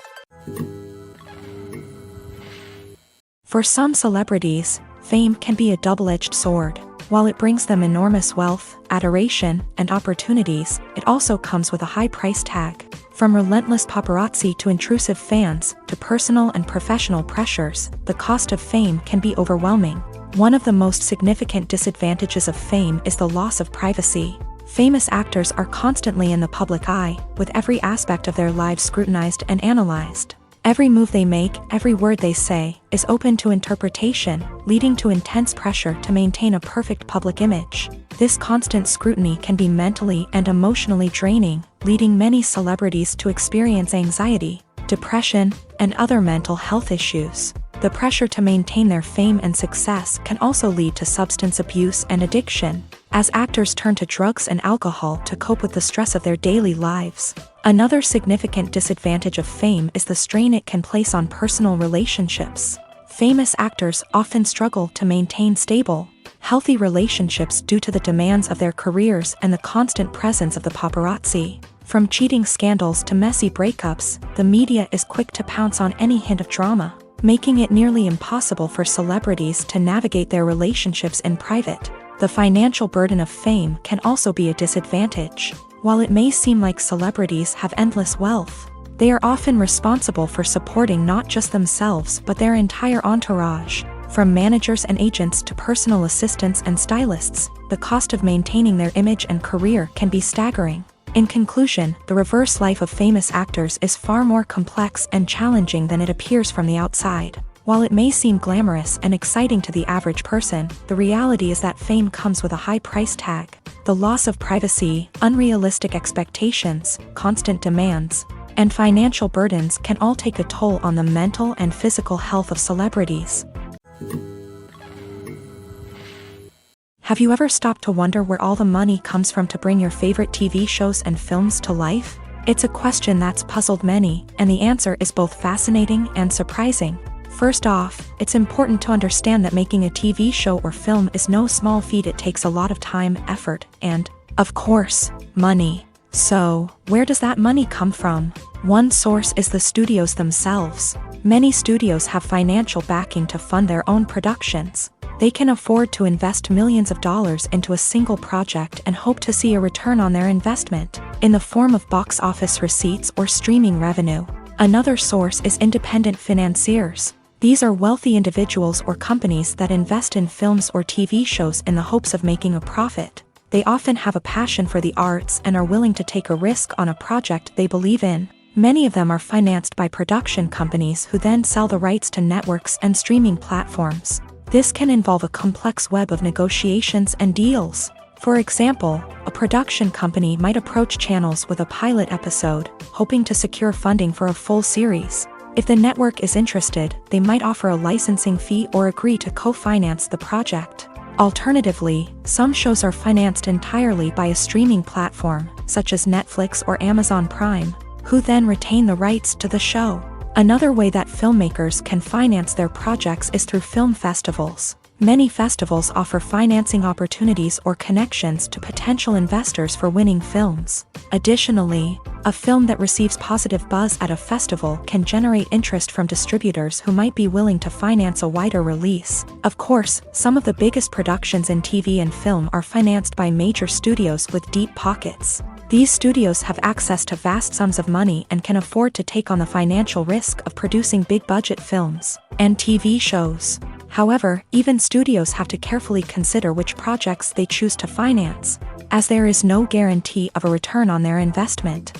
For some celebrities, fame can be a double-edged sword. While it brings them enormous wealth, adoration, and opportunities, it also comes with a high price tag. From relentless paparazzi to intrusive fans, to personal and professional pressures, the cost of fame can be overwhelming. One of the most significant disadvantages of fame is the loss of privacy. Famous actors are constantly in the public eye, with every aspect of their lives scrutinized and analyzed. Every move they make, every word they say, is open to interpretation, leading to intense pressure to maintain a perfect public image. This constant scrutiny can be mentally and emotionally draining, leading many celebrities to experience anxiety, depression, and other mental health issues. The pressure to maintain their fame and success can also lead to substance abuse and addiction, as actors turn to drugs and alcohol to cope with the stress of their daily lives. Another significant disadvantage of fame is the strain it can place on personal relationships. Famous actors often struggle to maintain stable, healthy relationships due to the demands of their careers and the constant presence of the paparazzi. From cheating scandals to messy breakups, the media is quick to pounce on any hint of drama, making it nearly impossible for celebrities to navigate their relationships in private. The financial burden of fame can also be a disadvantage. While it may seem like celebrities have endless wealth, they are often responsible for supporting not just themselves but their entire entourage. From managers and agents to personal assistants and stylists, the cost of maintaining their image and career can be staggering. In conclusion, the reverse life of famous actors is far more complex and challenging than it appears from the outside. While it may seem glamorous and exciting to the average person, the reality is that fame comes with a high price tag. The loss of privacy, unrealistic expectations, constant demands, and financial burdens can all take a toll on the mental and physical health of celebrities. Have you ever stopped to wonder where all the money comes from to bring your favorite TV shows and films to life? It's a question that's puzzled many, and the answer is both fascinating and surprising. First off, it's important to understand that making a TV show or film is no small feat. It takes a lot of time, effort, and, of course, money. So, where does that money come from? One source is the studios themselves. Many studios have financial backing to fund their own productions. They can afford to invest millions of dollars into a single project and hope to see a return on their investment, in the form of box office receipts or streaming revenue. Another source is independent financiers. These are wealthy individuals or companies that invest in films or TV shows in the hopes of making a profit. They often have a passion for the arts and are willing to take a risk on a project they believe in. Many of them are financed by production companies who then sell the rights to networks and streaming platforms. This can involve a complex web of negotiations and deals. For example, a production company might approach channels with a pilot episode, hoping to secure funding for a full series. If the network is interested, they might offer a licensing fee or agree to co-finance the project. Alternatively, some shows are financed entirely by a streaming platform, such as Netflix or Amazon Prime, who then retain the rights to the show. Another way that filmmakers can finance their projects is through film festivals. Many festivals offer financing opportunities or connections to potential investors for winning films. Additionally, a film that receives positive buzz at a festival can generate interest from distributors who might be willing to finance a wider release. Of course, some of the biggest productions in TV and film are financed by major studios with deep pockets. These studios have access to vast sums of money and can afford to take on the financial risk of producing big-budget films and TV shows. However, even studios have to carefully consider which projects they choose to finance, as there is no guarantee of a return on their investment.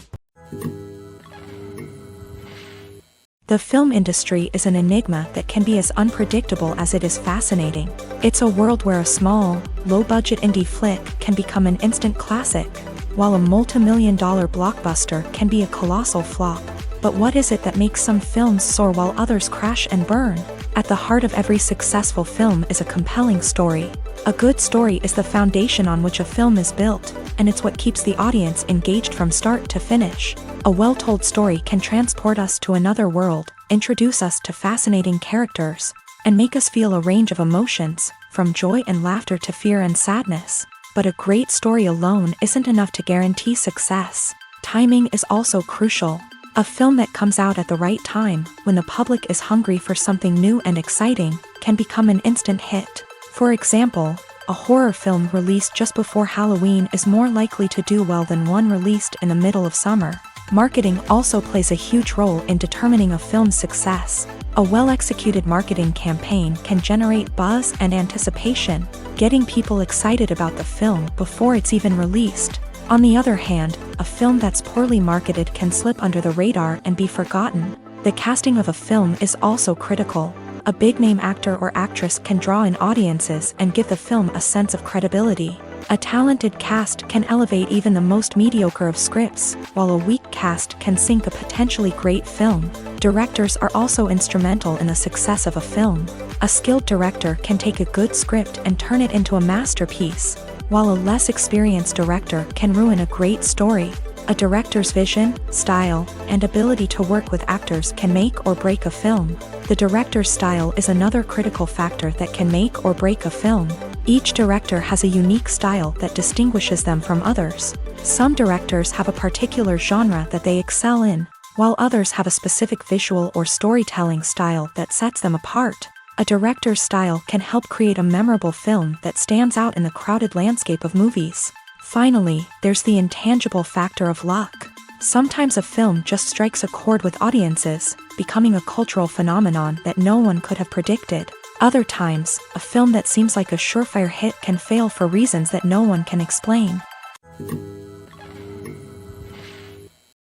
The film industry is an enigma that can be as unpredictable as it is fascinating. It's a world where a small, low-budget indie flick can become an instant classic, while a multi-million-dollar blockbuster can be a colossal flop. But what is it that makes some films soar while others crash and burn? At the heart of every successful film is a compelling story. A good story is the foundation on which a film is built, and it's what keeps the audience engaged from start to finish. A well-told story can transport us to another world, introduce us to fascinating characters, and make us feel a range of emotions, from joy and laughter to fear and sadness. But a great story alone isn't enough to guarantee success. Timing is also crucial. A film that comes out at the right time, when the public is hungry for something new and exciting, can become an instant hit. For example, a horror film released just before Halloween is more likely to do well than one released in the middle of summer. Marketing also plays a huge role in determining a film's success. A well-executed marketing campaign can generate buzz and anticipation, getting people excited about the film before it's even released. On the other hand, a film that's poorly marketed can slip under the radar and be forgotten. The casting of a film is also critical. A big-name actor or actress can draw in audiences and give the film a sense of credibility. A talented cast can elevate even the most mediocre of scripts, while a weak cast can sink a potentially great film. Directors are also instrumental in the success of a film. A skilled director can take a good script and turn it into a masterpiece, while a less experienced director can ruin a great story. A director's vision, style, and ability to work with actors can make or break a film. The director's style is another critical factor that can make or break a film. Each director has a unique style that distinguishes them from others. Some directors have a particular genre that they excel in, while others have a specific visual or storytelling style that sets them apart. A director's style can help create a memorable film that stands out in the crowded landscape of movies. Finally, there's the intangible factor of luck. Sometimes a film just strikes a chord with audiences, becoming a cultural phenomenon that no one could have predicted. Other times, a film that seems like a surefire hit can fail for reasons that no one can explain.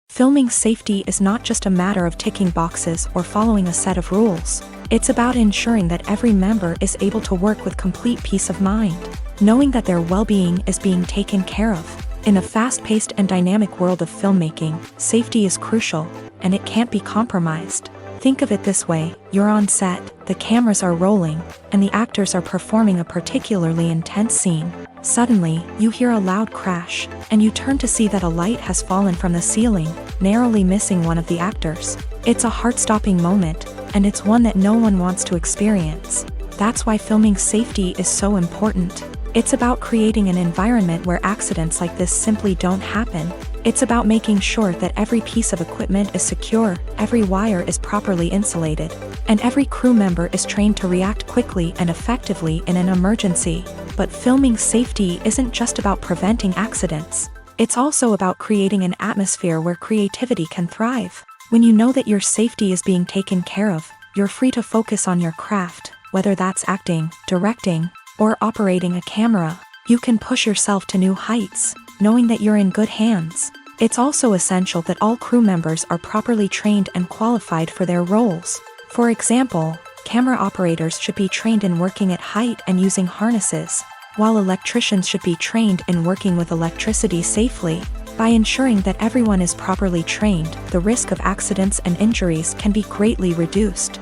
Filming safety is not just a matter of ticking boxes or following a set of rules. It's about ensuring that every member is able to work with complete peace of mind, knowing that their well-being is being taken care of. In the fast-paced and dynamic world of filmmaking, safety is crucial, and it can't be compromised. Think of it this way: you're on set, the cameras are rolling, and the actors are performing a particularly intense scene. Suddenly, you hear a loud crash, and you turn to see that a light has fallen from the ceiling, narrowly missing one of the actors. It's a heart-stopping moment, and it's one that no one wants to experience. That's why filming safety is so important. It's about creating an environment where accidents like this simply don't happen. It's about making sure that every piece of equipment is secure, every wire is properly insulated, and every crew member is trained to react quickly and effectively in an emergency. But filming safety isn't just about preventing accidents. It's also about creating an atmosphere where creativity can thrive. When you know that your safety is being taken care of, you're free to focus on your craft, whether that's acting, directing, or operating a camera. You can push yourself to new heights, knowing that you're in good hands. It's also essential that all crew members are properly trained and qualified for their roles. For example, camera operators should be trained in working at height and using harnesses, while electricians should be trained in working with electricity safely. By ensuring that everyone is properly trained, the risk of accidents and injuries can be greatly reduced.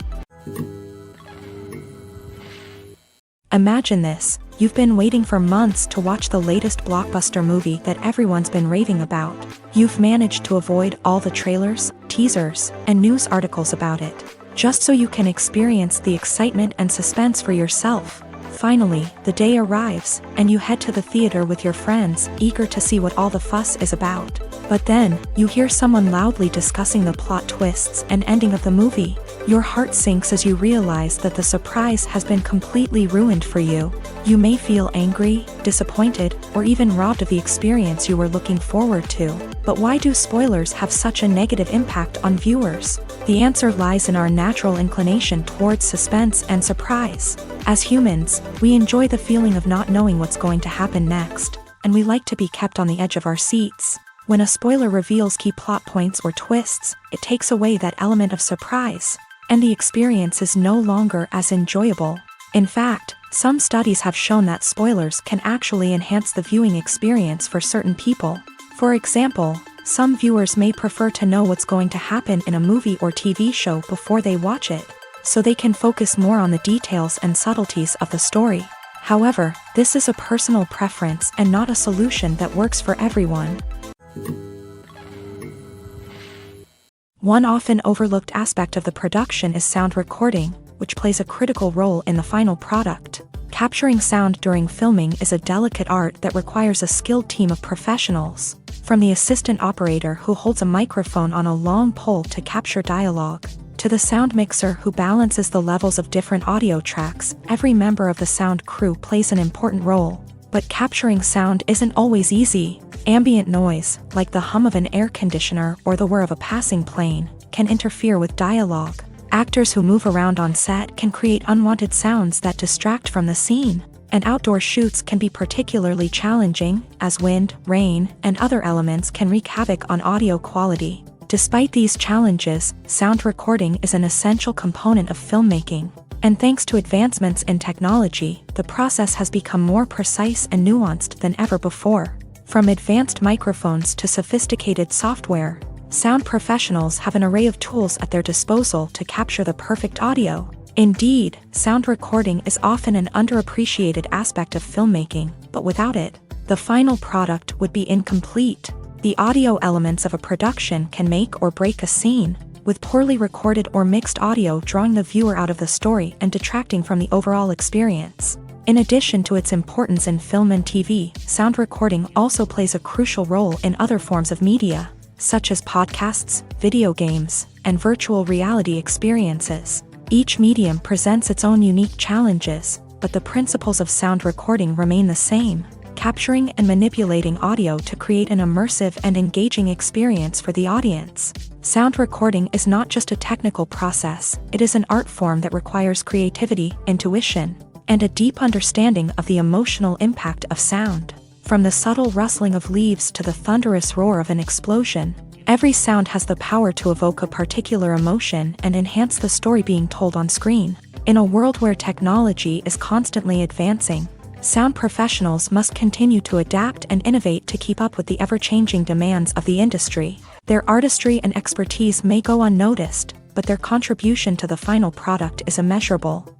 Imagine this: you've been waiting for months to watch the latest blockbuster movie that everyone's been raving about. You've managed to avoid all the trailers, teasers, and news articles about it, just so you can experience the excitement and suspense for yourself. Finally, the day arrives, and you head to the theater with your friends, eager to see what all the fuss is about. But then, you hear someone loudly discussing the plot twists and ending of the movie. Your heart sinks as you realize that the surprise has been completely ruined for you. You may feel angry, disappointed, or even robbed of the experience you were looking forward to. But why do spoilers have such a negative impact on viewers? The answer lies in our natural inclination towards suspense and surprise. As humans, we enjoy the feeling of not knowing what's going to happen next, and we like to be kept on the edge of our seats. When a spoiler reveals key plot points or twists, it takes away that element of surprise, and the experience is no longer as enjoyable. In fact, some studies have shown that spoilers can actually enhance the viewing experience for certain people. For example, some viewers may prefer to know what's going to happen in a movie or TV show before they watch it, so they can focus more on the details and subtleties of the story. However, this is a personal preference and not a solution that works for everyone. One often overlooked aspect of the production is sound recording, which plays a critical role in the final product. Capturing sound during filming is a delicate art that requires a skilled team of professionals, from the assistant operator who holds a microphone on a long pole to capture dialogue, to the sound mixer who balances the levels of different audio tracks. Every member of the sound crew plays an important role. But capturing sound isn't always easy. Ambient noise, like the hum of an air conditioner or the whir of a passing plane, can interfere with dialogue. Actors who move around on set can create unwanted sounds that distract from the scene. And outdoor shoots can be particularly challenging, as wind, rain, and other elements can wreak havoc on audio quality. Despite these challenges, sound recording is an essential component of filmmaking. And thanks to advancements in technology, the process has become more precise and nuanced than ever before. From advanced microphones to sophisticated software, sound professionals have an array of tools at their disposal to capture the perfect audio. Indeed, sound recording is often an underappreciated aspect of filmmaking, but without it, the final product would be incomplete. The audio elements of a production can make or break a scene, with poorly recorded or mixed audio drawing the viewer out of the story and detracting from the overall experience. In addition to its importance in film and TV, sound recording also plays a crucial role in other forms of media, such as podcasts, video games, and virtual reality experiences. Each medium presents its own unique challenges, but the principles of sound recording remain the same: capturing and manipulating audio to create an immersive and engaging experience for the audience. Sound recording is not just a technical process, it is an art form that requires creativity, intuition, and a deep understanding of the emotional impact of sound. From the subtle rustling of leaves to the thunderous roar of an explosion, every sound has the power to evoke a particular emotion and enhance the story being told on screen. In a world where technology is constantly advancing, sound professionals must continue to adapt and innovate to keep up with the ever-changing demands of the industry. Their artistry and expertise may go unnoticed, but their contribution to the final product is immeasurable.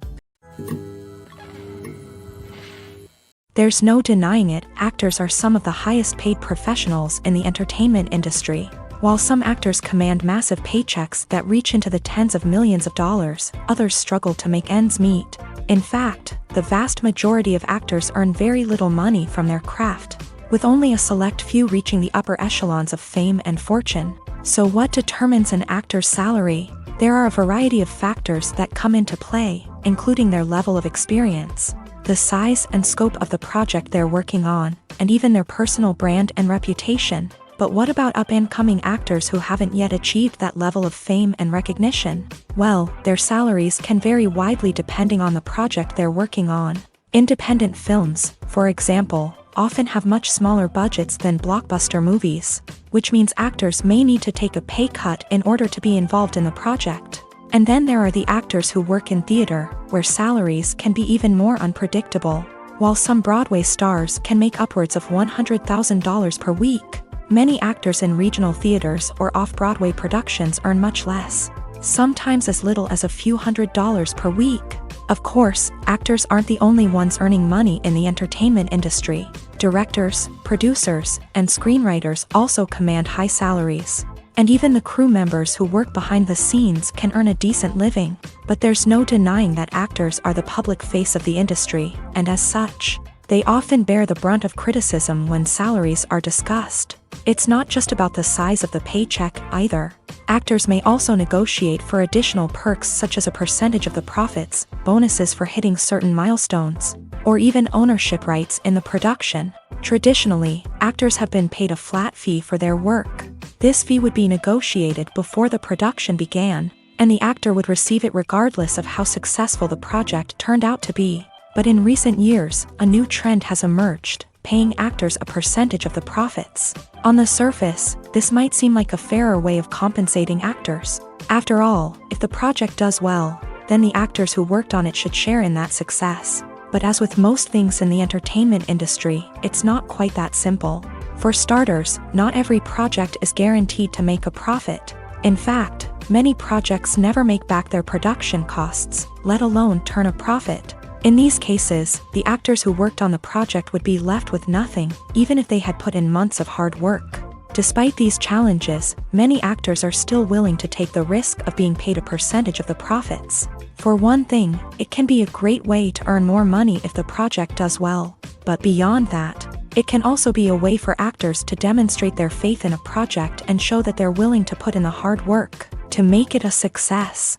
There's no denying it, actors are some of the highest paid professionals in the entertainment industry. While some actors command massive paychecks that reach into the tens of millions of dollars, others struggle to make ends meet. In fact, the vast majority of actors earn very little money from their craft, with only a select few reaching the upper echelons of fame and fortune. So what determines an actor's salary? There are a variety of factors that come into play, including their level of experience, the size and scope of the project they're working on, and even their personal brand and reputation. But what about up-and-coming actors who haven't yet achieved that level of fame and recognition? Well, their salaries can vary widely depending on the project they're working on. Independent films, for example, often have much smaller budgets than blockbuster movies, which means actors may need to take a pay cut in order to be involved in the project. And then there are the actors who work in theater, where salaries can be even more unpredictable. While some Broadway stars can make upwards of $100,000 per week, many actors in regional theaters or off-Broadway productions earn much less, sometimes as little as a few $100s per week. Of course, actors aren't the only ones earning money in the entertainment industry. Directors, producers, and screenwriters also command high salaries. And even the crew members who work behind the scenes can earn a decent living. But there's no denying that actors are the public face of the industry, and as such, they often bear the brunt of criticism when salaries are discussed. It's not just about the size of the paycheck, either. Actors may also negotiate for additional perks such as a percentage of the profits, bonuses for hitting certain milestones, or even ownership rights in the production. Traditionally, actors have been paid a flat fee for their work. This fee would be negotiated before the production began, and the actor would receive it regardless of how successful the project turned out to be. But in recent years, a new trend has emerged, paying actors a percentage of the profits. On the surface, this might seem like a fairer way of compensating actors. After all, if the project does well, then the actors who worked on it should share in that success. But as with most things in the entertainment industry, it's not quite that simple. For starters, not every project is guaranteed to make a profit. In fact, many projects never make back their production costs, let alone turn a profit. In these cases, the actors who worked on the project would be left with nothing, even if they had put in months of hard work. Despite these challenges, many actors are still willing to take the risk of being paid a percentage of the profits. For one thing, it can be a great way to earn more money if the project does well. But beyond that, it can also be a way for actors to demonstrate their faith in a project and show that they're willing to put in the hard work to make it a success.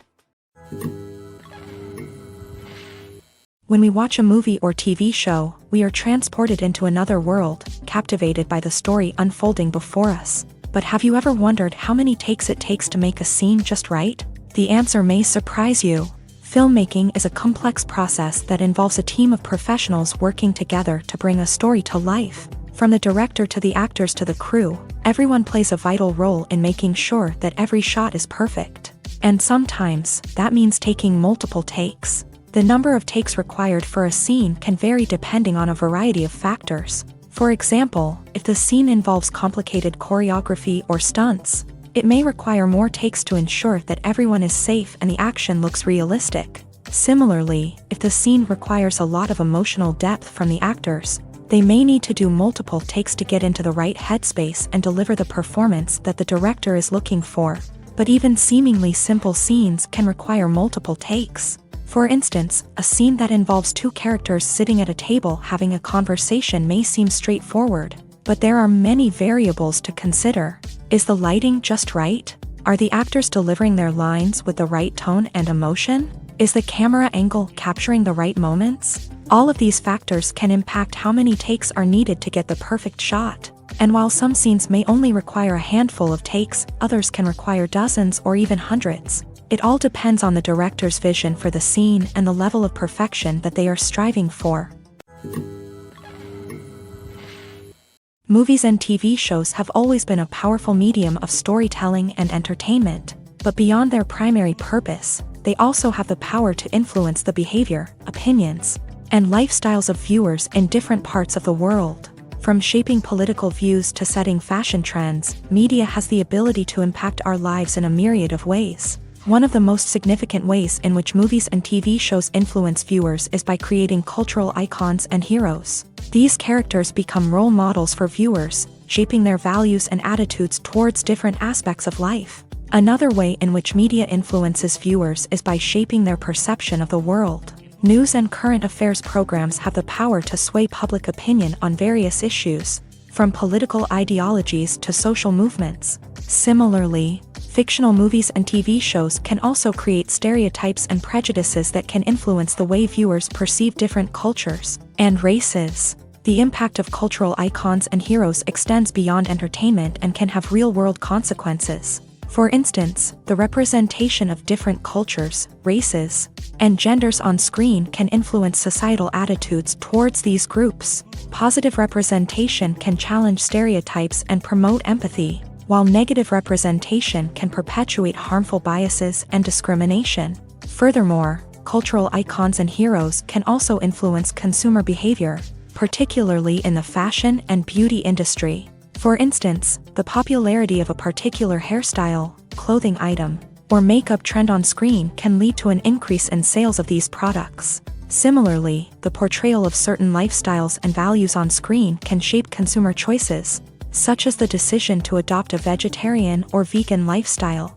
When we watch a movie or TV show, we are transported into another world, captivated by the story unfolding before us. But have you ever wondered how many takes it takes to make a scene just right? The answer may surprise you. Filmmaking is a complex process that involves a team of professionals working together to bring a story to life. From the director to the actors to the crew, everyone plays a vital role in making sure that every shot is perfect. And sometimes, that means taking multiple takes. The number of takes required for a scene can vary depending on a variety of factors. For example, if the scene involves complicated choreography or stunts, it may require more takes to ensure that everyone is safe and the action looks realistic. Similarly, if the scene requires a lot of emotional depth from the actors, they may need to do multiple takes to get into the right headspace and deliver the performance that the director is looking for. But even seemingly simple scenes can require multiple takes. For instance, a scene that involves two characters sitting at a table having a conversation may seem straightforward, but there are many variables to consider. Is the lighting just right? Are the actors delivering their lines with the right tone and emotion? Is the camera angle capturing the right moments? All of these factors can impact how many takes are needed to get the perfect shot. And while some scenes may only require a handful of takes, others can require dozens or even hundreds. It all depends on the director's vision for the scene and the level of perfection that they are striving for. Movies and TV shows have always been a powerful medium of storytelling and entertainment, but beyond their primary purpose, they also have the power to influence the behavior, opinions, and lifestyles of viewers in different parts of the world. From shaping political views to setting fashion trends, media has the ability to impact our lives in a myriad of ways. One of the most significant ways in which movies and TV shows influence viewers is by creating cultural icons and heroes. These characters become role models for viewers, shaping their values and attitudes towards different aspects of life. Another way in which media influences viewers is by shaping their perception of the world. News and current affairs programs have the power to sway public opinion on various issues, from political ideologies to social movements. Similarly, fictional movies and TV shows can also create stereotypes and prejudices that can influence the way viewers perceive different cultures and races. The impact of cultural icons and heroes extends beyond entertainment and can have real-world consequences. For instance, the representation of different cultures, races, and genders on screen can influence societal attitudes towards these groups. Positive representation can challenge stereotypes and promote empathy, while negative representation can perpetuate harmful biases and discrimination. Furthermore, cultural icons and heroes can also influence consumer behavior, particularly in the fashion and beauty industry. For instance, the popularity of a particular hairstyle, clothing item, or makeup trend on screen can lead to an increase in sales of these products. Similarly, the portrayal of certain lifestyles and values on screen can shape consumer choices, such as the decision to adopt a vegetarian or vegan lifestyle.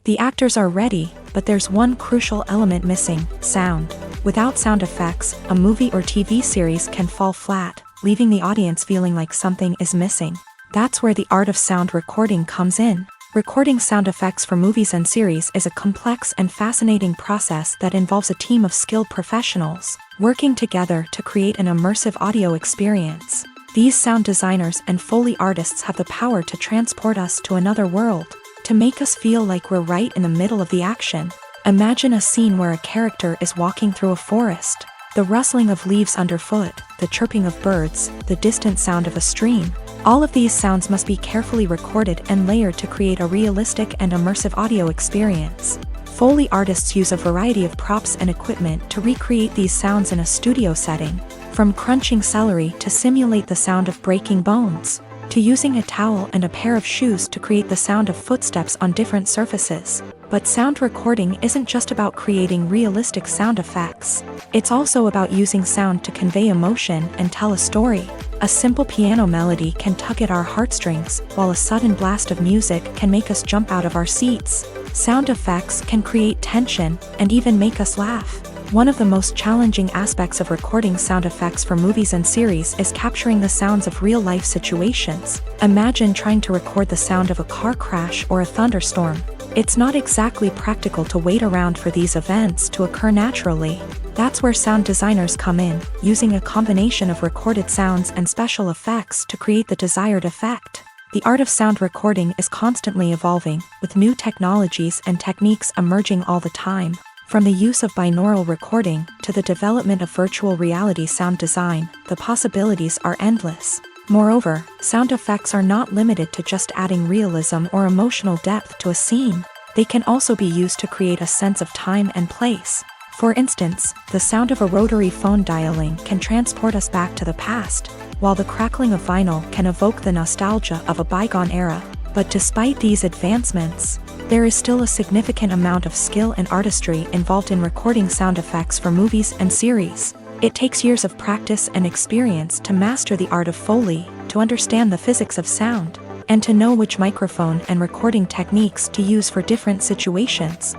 The actors are ready, but there's one crucial element missing: sound. Without sound effects, a movie or TV series can fall flat, leaving the audience feeling like something is missing. That's where the art of sound recording comes in. Recording sound effects for movies and series is a complex and fascinating process that involves a team of skilled professionals working together to create an immersive audio experience. These sound designers and Foley artists have the power to transport us to another world, to make us feel like we're right in the middle of the action. Imagine a scene where a character is walking through a forest. The rustling of leaves underfoot, the chirping of birds, the distant sound of a stream. All of these sounds must be carefully recorded and layered to create a realistic and immersive audio experience. Foley artists use a variety of props and equipment to recreate these sounds in a studio setting, from crunching celery to simulate the sound of breaking bones, to using a towel and a pair of shoes to create the sound of footsteps on different surfaces. But sound recording isn't just about creating realistic sound effects. It's also about using sound to convey emotion and tell a story. A simple piano melody can tug at our heartstrings, while a sudden blast of music can make us jump out of our seats. Sound effects can create tension and even make us laugh. One of the most challenging aspects of recording sound effects for movies and series is capturing the sounds of real-life situations. Imagine trying to record the sound of a car crash or a thunderstorm. It's not exactly practical to wait around for these events to occur naturally. That's where sound designers come in, using a combination of recorded sounds and special effects to create the desired effect. The art of sound recording is constantly evolving, with new technologies and techniques emerging all the time. From the use of binaural recording to the development of virtual reality sound design, the possibilities are endless. Moreover, sound effects are not limited to just adding realism or emotional depth to a scene. They can also be used to create a sense of time and place. For instance, the sound of a rotary phone dialing can transport us back to the past, while the crackling of vinyl can evoke the nostalgia of a bygone era. But despite these advancements, there is still a significant amount of skill and artistry involved in recording sound effects for movies and series. It takes years of practice and experience to master the art of Foley, to understand the physics of sound, and to know which microphone and recording techniques to use for different situations.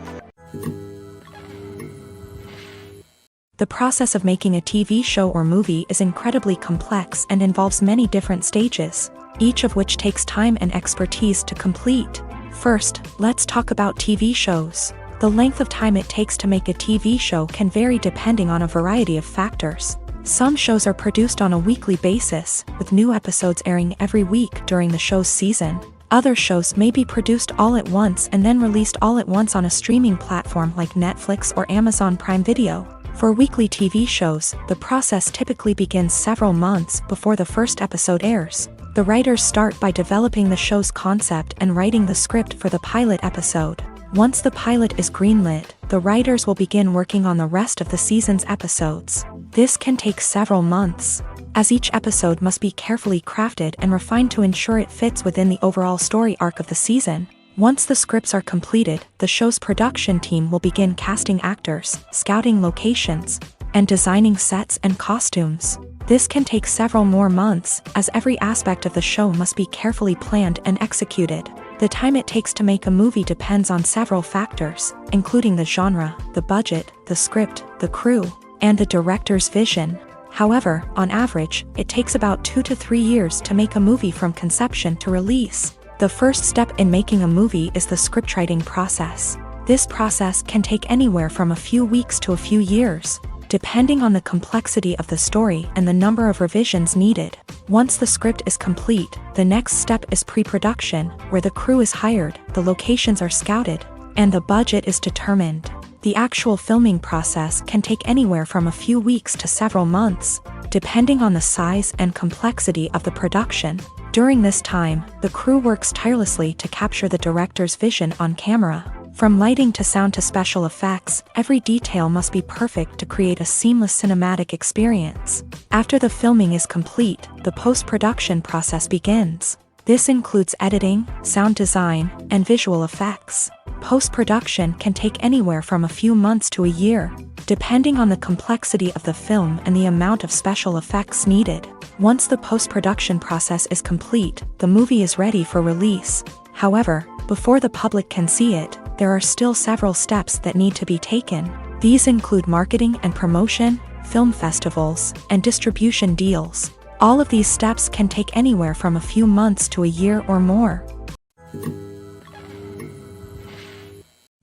The process of making a TV show or movie is incredibly complex and involves many different stages, each of which takes time and expertise to complete. First, let's talk about TV shows. The length of time it takes to make a TV show can vary depending on a variety of factors. Some shows are produced on a weekly basis, with new episodes airing every week during the show's season. Other shows may be produced all at once and then released all at once on a streaming platform like Netflix or Amazon Prime Video. For weekly TV shows, the process typically begins several months before the first episode airs. The writers start by developing the show's concept and writing the script for the pilot episode. Once the pilot is greenlit, the writers will begin working on the rest of the season's episodes. This can take several months, as each episode must be carefully crafted and refined to ensure it fits within the overall story arc of the season. Once the scripts are completed, the show's production team will begin casting actors, scouting locations, and designing sets and costumes. This can take several more months, as every aspect of the show must be carefully planned and executed. The time it takes to make a movie depends on several factors, including the genre, the budget, the script, the crew, and the director's vision. However, on average, it takes about 2 to 3 years to make a movie from conception to release. The first step in making a movie is the scriptwriting process. This process can take anywhere from a few weeks to a few years, depending on the complexity of the story and the number of revisions needed. Once the script is complete, the next step is pre-production, where the crew is hired, the locations are scouted, and the budget is determined. The actual filming process can take anywhere from a few weeks to several months, depending on the size and complexity of the production. During this time, the crew works tirelessly to capture the director's vision on camera. From lighting to sound to special effects, every detail must be perfect to create a seamless cinematic experience. After the filming is complete, the post-production process begins. This includes editing, sound design, and visual effects. Post-production can take anywhere from a few months to a year, depending on the complexity of the film and the amount of special effects needed. Once the post-production process is complete, the movie is ready for release. However, before the public can see it, there are still several steps that need to be taken. These include marketing and promotion, film festivals, and distribution deals. All of these steps can take anywhere from a few months to a year or more.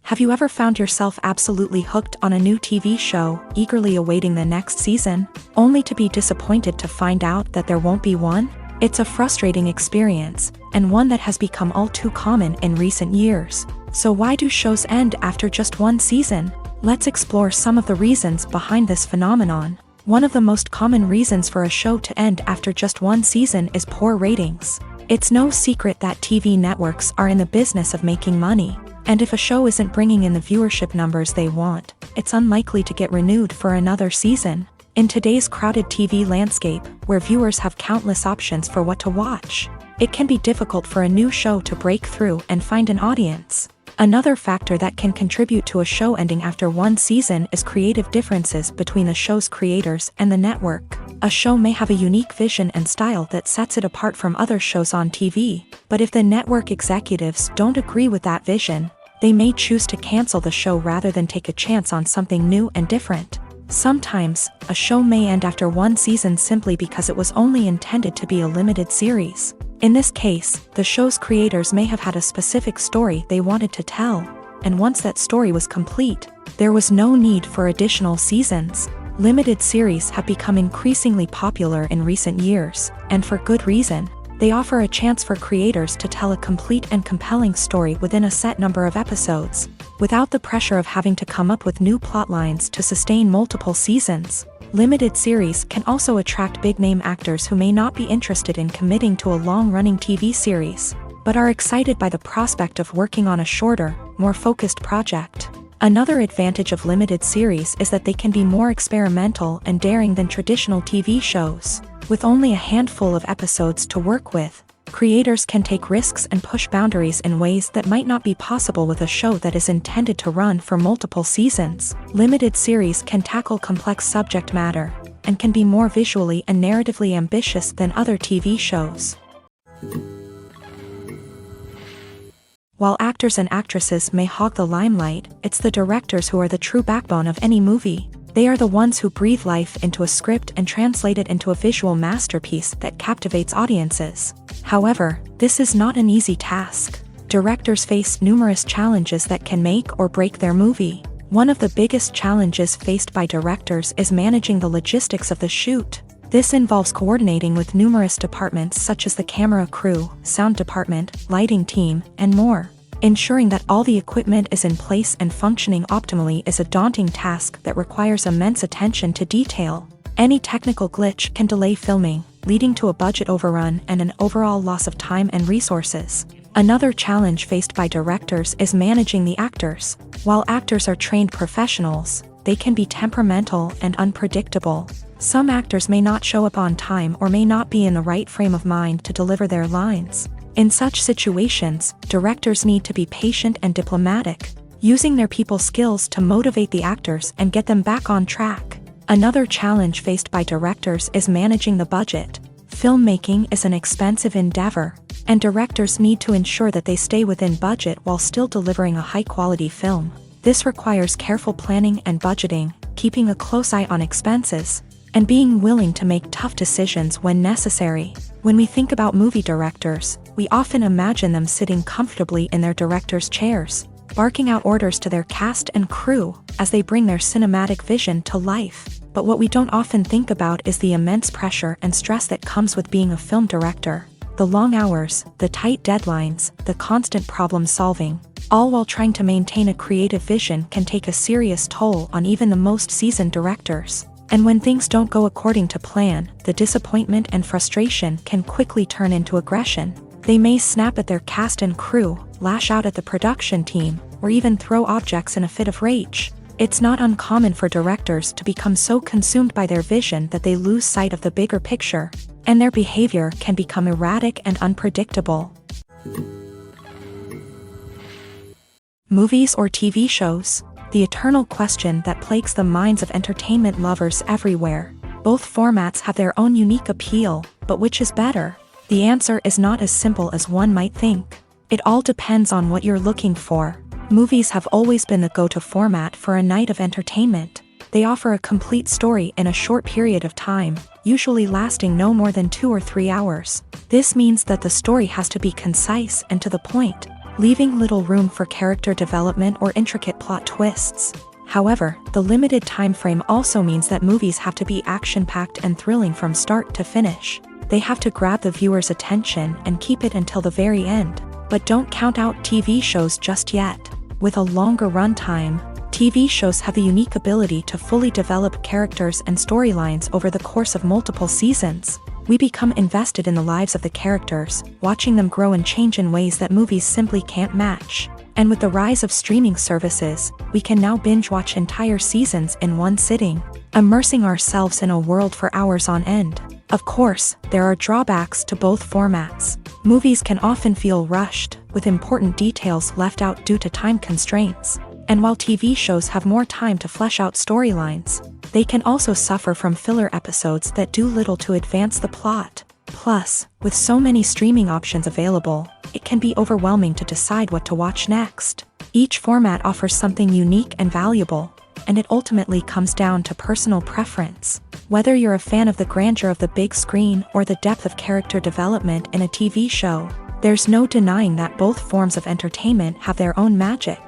Have you ever found yourself absolutely hooked on a new TV show, eagerly awaiting the next season, only to be disappointed to find out that there won't be one? It's a frustrating experience, and one that has become all too common in recent years. So why do shows end after just one season? Let's explore some of the reasons behind this phenomenon. One of the most common reasons for a show to end after just one season is poor ratings. It's no secret that TV networks are in the business of making money, and if a show isn't bringing in the viewership numbers they want, it's unlikely to get renewed for another season. In today's crowded TV landscape, where viewers have countless options for what to watch, it can be difficult for a new show to break through and find an audience. Another factor that can contribute to a show ending after one season is creative differences between the show's creators and the network. A show may have a unique vision and style that sets it apart from other shows on TV, but if the network executives don't agree with that vision, they may choose to cancel the show rather than take a chance on something new and different. Sometimes, a show may end after one season simply because it was only intended to be a limited series. In this case, the show's creators may have had a specific story they wanted to tell, and once that story was complete, there was no need for additional seasons. Limited series have become increasingly popular in recent years, and for good reason. They offer a chance for creators to tell a complete and compelling story within a set number of episodes, without the pressure of having to come up with new plot lines to sustain multiple seasons. Limited series can also attract big-name actors who may not be interested in committing to a long-running TV series, but are excited by the prospect of working on a shorter, more focused project. Another advantage of limited series is that they can be more experimental and daring than traditional TV shows. With only a handful of episodes to work with, creators can take risks and push boundaries in ways that might not be possible with a show that is intended to run for multiple seasons. Limited series can tackle complex subject matter, and can be more visually and narratively ambitious than other TV shows. While actors and actresses may hog the limelight, it's the directors who are the true backbone of any movie. They are the ones who breathe life into a script and translate it into a visual masterpiece that captivates audiences. However, this is not an easy task. Directors face numerous challenges that can make or break their movie. One of the biggest challenges faced by directors is managing the logistics of the shoot. This involves coordinating with numerous departments such as the camera crew, sound department, lighting team, and more. Ensuring that all the equipment is in place and functioning optimally is a daunting task that requires immense attention to detail. Any technical glitch can delay filming, leading to a budget overrun and an overall loss of time and resources. Another challenge faced by directors is managing the actors. While actors are trained professionals, they can be temperamental and unpredictable. Some actors may not show up on time or may not be in the right frame of mind to deliver their lines. In such situations, directors need to be patient and diplomatic, using their people skills to motivate the actors and get them back on track. Another challenge faced by directors is managing the budget. Filmmaking is an expensive endeavor, and directors need to ensure that they stay within budget while still delivering a high-quality film. This requires careful planning and budgeting, keeping a close eye on expenses, and being willing to make tough decisions when necessary. When we think about movie directors, we often imagine them sitting comfortably in their director's chairs, barking out orders to their cast and crew as they bring their cinematic vision to life. But what we don't often think about is the immense pressure and stress that comes with being a film director. The long hours, the tight deadlines, the constant problem solving, all while trying to maintain a creative vision can take a serious toll on even the most seasoned directors. And when things don't go according to plan, the disappointment and frustration can quickly turn into aggression. They may snap at their cast and crew, lash out at the production team, or even throw objects in a fit of rage. It's not uncommon for directors to become so consumed by their vision that they lose sight of the bigger picture, and their behavior can become erratic and unpredictable. Movies or TV shows? The eternal question that plagues the minds of entertainment lovers everywhere. Both formats have their own unique appeal, but which is better? The answer is not as simple as one might think. It all depends on what you're looking for. Movies have always been the go-to format for a night of entertainment. They offer a complete story in a short period of time, usually lasting no more than 2 or 3 hours. This means that the story has to be concise and to the point, leaving little room for character development or intricate plot twists. However, the limited time frame also means that movies have to be action-packed and thrilling from start to finish. They have to grab the viewer's attention and keep it until the very end. But don't count out TV shows just yet. With a longer runtime, TV shows have the unique ability to fully develop characters and storylines over the course of multiple seasons. We become invested in the lives of the characters, watching them grow and change in ways that movies simply can't match. And with the rise of streaming services, we can now binge-watch entire seasons in one sitting, immersing ourselves in a world for hours on end. Of course, there are drawbacks to both formats. Movies can often feel rushed, with important details left out due to time constraints. And while TV shows have more time to flesh out storylines, they can also suffer from filler episodes that do little to advance the plot. Plus, with so many streaming options available, it can be overwhelming to decide what to watch next. Each format offers something unique and valuable, and it ultimately comes down to personal preference. Whether you're a fan of the grandeur of the big screen or the depth of character development in a TV show, there's no denying that both forms of entertainment have their own magic.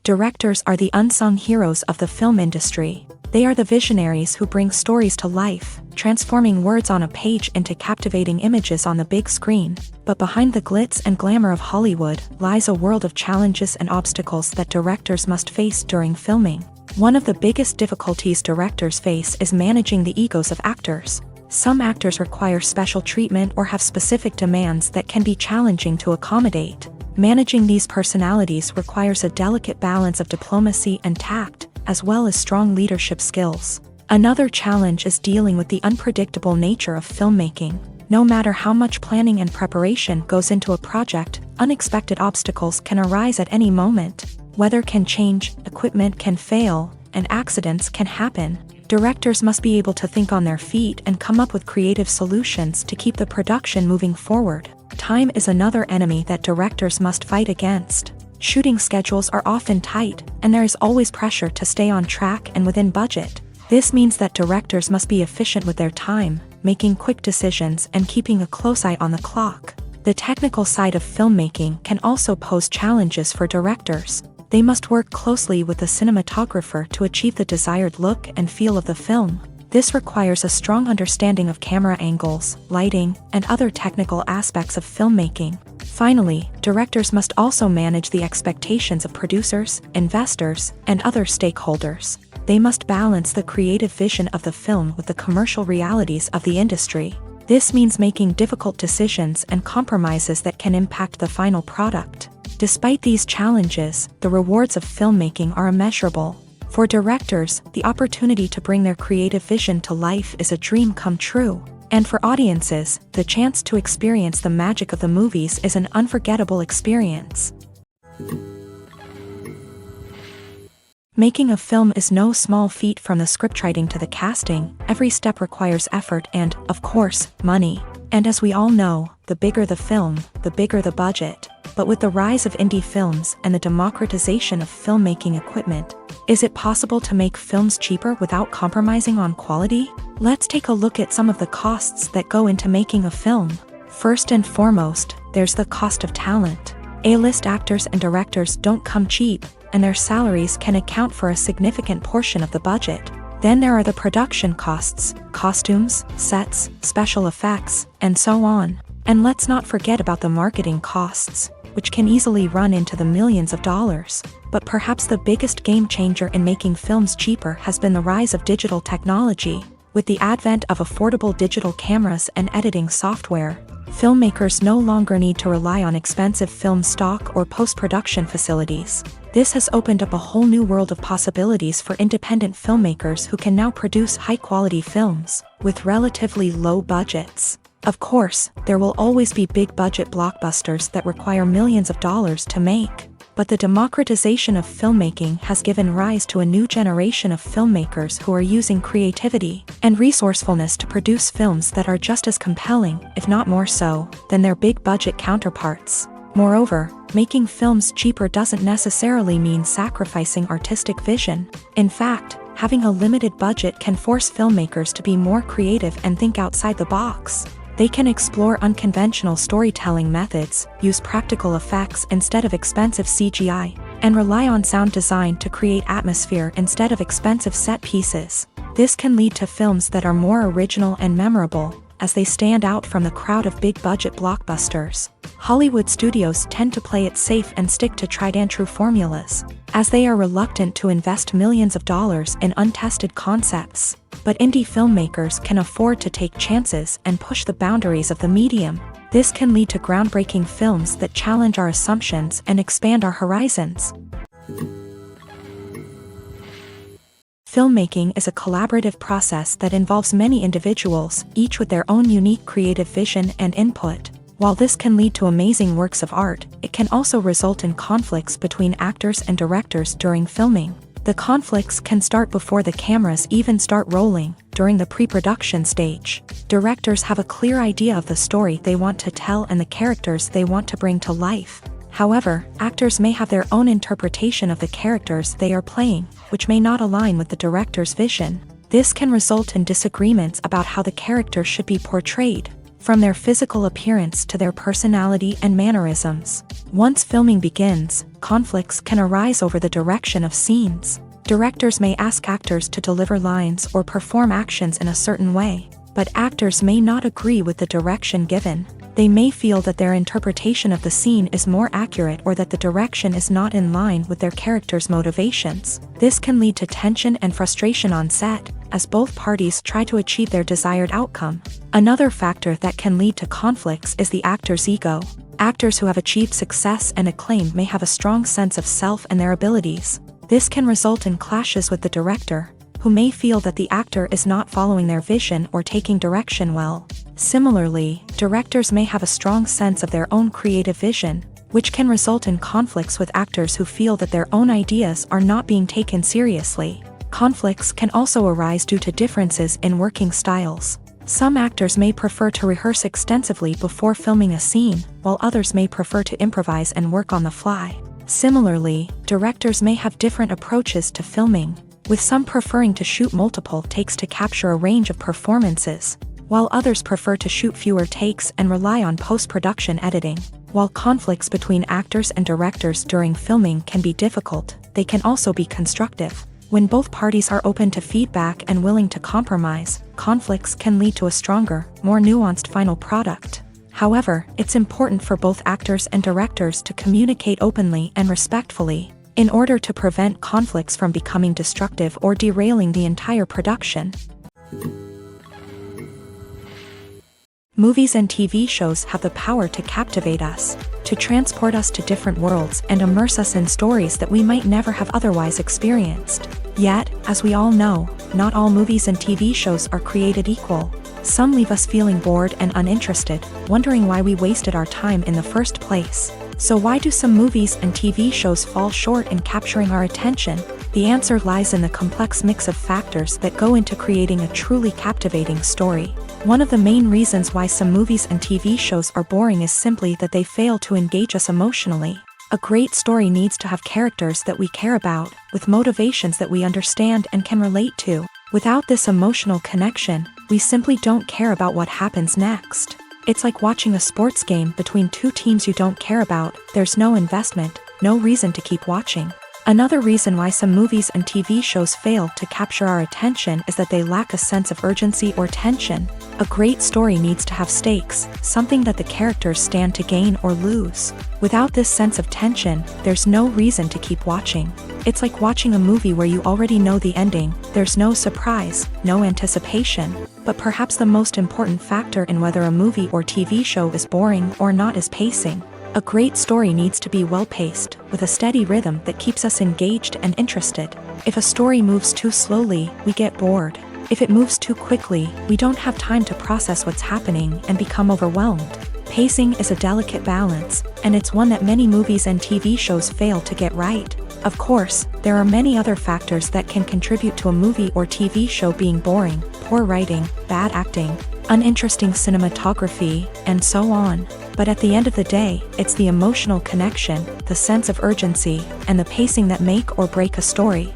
Directors are the unsung heroes of the film industry. They are the visionaries who bring stories to life, transforming words on a page into captivating images on the big screen. But behind the glitz and glamour of Hollywood lies a world of challenges and obstacles that directors must face during filming. One of the biggest difficulties directors face is managing the egos of actors. Some actors require special treatment or have specific demands that can be challenging to accommodate. Managing these personalities requires a delicate balance of diplomacy and tact, as well as strong leadership skills. Another challenge is dealing with the unpredictable nature of filmmaking. No matter how much planning and preparation goes into a project, unexpected obstacles can arise at any moment. Weather can change, equipment can fail, and accidents can happen. Directors must be able to think on their feet and come up with creative solutions to keep the production moving forward. Time is another enemy that directors must fight against. Shooting schedules are often tight, and there is always pressure to stay on track and within budget. This means that directors must be efficient with their time, making quick decisions and keeping a close eye on the clock. The technical side of filmmaking can also pose challenges for directors. They must work closely with the cinematographer to achieve the desired look and feel of the film. This requires a strong understanding of camera angles, lighting, and other technical aspects of filmmaking. Finally, directors must also manage the expectations of producers, investors, and other stakeholders. They must balance the creative vision of the film with the commercial realities of the industry. This means making difficult decisions and compromises that can impact the final product. Despite these challenges, the rewards of filmmaking are immeasurable. For directors, the opportunity to bring their creative vision to life is a dream come true. And for audiences, the chance to experience the magic of the movies is an unforgettable experience. Making a film is no small feat. From the scriptwriting to the casting, every step requires effort and, of course, money. And as we all know, the bigger the film, the bigger the budget. But with the rise of indie films and the democratization of filmmaking equipment, is it possible to make films cheaper without compromising on quality? Let's take a look at some of the costs that go into making a film. First and foremost, there's the cost of talent. A-list actors and directors don't come cheap, and their salaries can account for a significant portion of the budget. Then there are the production costs, costumes, sets, special effects, and so on. And let's not forget about the marketing costs, which can easily run into the millions of dollars. But perhaps the biggest game changer in making films cheaper has been the rise of digital technology. With the advent of affordable digital cameras and editing software, filmmakers no longer need to rely on expensive film stock or post-production facilities. This has opened up a whole new world of possibilities for independent filmmakers who can now produce high-quality films with relatively low budgets. Of course, there will always be big-budget blockbusters that require millions of dollars to make. But the democratization of filmmaking has given rise to a new generation of filmmakers who are using creativity and resourcefulness to produce films that are just as compelling, if not more so, than their big-budget counterparts. Moreover, making films cheaper doesn't necessarily mean sacrificing artistic vision. In fact, having a limited budget can force filmmakers to be more creative and think outside the box. They can explore unconventional storytelling methods, use practical effects instead of expensive CGI, and rely on sound design to create atmosphere instead of expensive set pieces. This can lead to films that are more original and memorable, as they stand out from the crowd of big-budget blockbusters. Hollywood studios tend to play it safe and stick to tried-and-true formulas, as they are reluctant to invest millions of dollars in untested concepts. But indie filmmakers can afford to take chances and push the boundaries of the medium. This can lead to groundbreaking films that challenge our assumptions and expand our horizons. Filmmaking is a collaborative process that involves many individuals, each with their own unique creative vision and input. While this can lead to amazing works of art, it can also result in conflicts between actors and directors during filming. The conflicts can start before the cameras even start rolling, during the pre-production stage. Directors have a clear idea of the story they want to tell and the characters they want to bring to life. However, actors may have their own interpretation of the characters they are playing, which may not align with the director's vision. This can result in disagreements about how the character should be portrayed, from their physical appearance to their personality and mannerisms. Once filming begins, conflicts can arise over the direction of scenes. Directors may ask actors to deliver lines or perform actions in a certain way, but actors may not agree with the direction given. They may feel that their interpretation of the scene is more accurate or that the direction is not in line with their character's motivations. This can lead to tension and frustration on set, as both parties try to achieve their desired outcome. Another factor that can lead to conflicts is the actor's ego. Actors who have achieved success and acclaim may have a strong sense of self and their abilities. This can result in clashes with the director, who may feel that the actor is not following their vision or taking direction well. Similarly, directors may have a strong sense of their own creative vision, which can result in conflicts with actors who feel that their own ideas are not being taken seriously. Conflicts can also arise due to differences in working styles. Some actors may prefer to rehearse extensively before filming a scene, while others may prefer to improvise and work on the fly. Similarly, directors may have different approaches to filming, with some preferring to shoot multiple takes to capture a range of performances, while others prefer to shoot fewer takes and rely on post-production editing. While conflicts between actors and directors during filming can be difficult, they can also be constructive. When both parties are open to feedback and willing to compromise, conflicts can lead to a stronger, more nuanced final product. However, it's important for both actors and directors to communicate openly and respectfully, in order to prevent conflicts from becoming destructive or derailing the entire production. Movies and TV shows have the power to captivate us, to transport us to different worlds and immerse us in stories that we might never have otherwise experienced. Yet, as we all know, not all movies and TV shows are created equal. Some leave us feeling bored and uninterested, wondering why we wasted our time in the first place. So why do some movies and TV shows fall short in capturing our attention? The answer lies in the complex mix of factors that go into creating a truly captivating story. One of the main reasons why some movies and TV shows are boring is simply that they fail to engage us emotionally. A great story needs to have characters that we care about, with motivations that we understand and can relate to. Without this emotional connection, we simply don't care about what happens next. It's like watching a sports game between two teams you don't care about. There's no investment, no reason to keep watching. Another reason why some movies and TV shows fail to capture our attention is that they lack a sense of urgency or tension. A great story needs to have stakes, something that the characters stand to gain or lose. Without this sense of tension, there's no reason to keep watching. It's like watching a movie where you already know the ending. There's no surprise, no anticipation. But perhaps the most important factor in whether a movie or TV show is boring or not is pacing. A great story needs to be well-paced, with a steady rhythm that keeps us engaged and interested. If a story moves too slowly, we get bored. If it moves too quickly, we don't have time to process what's happening and become overwhelmed. Pacing is a delicate balance, and it's one that many movies and TV shows fail to get right. Of course, there are many other factors that can contribute to a movie or TV show being boring: poor writing, bad acting, uninteresting cinematography, and so on. But at the end of the day, it's the emotional connection, the sense of urgency, and the pacing that make or break a story.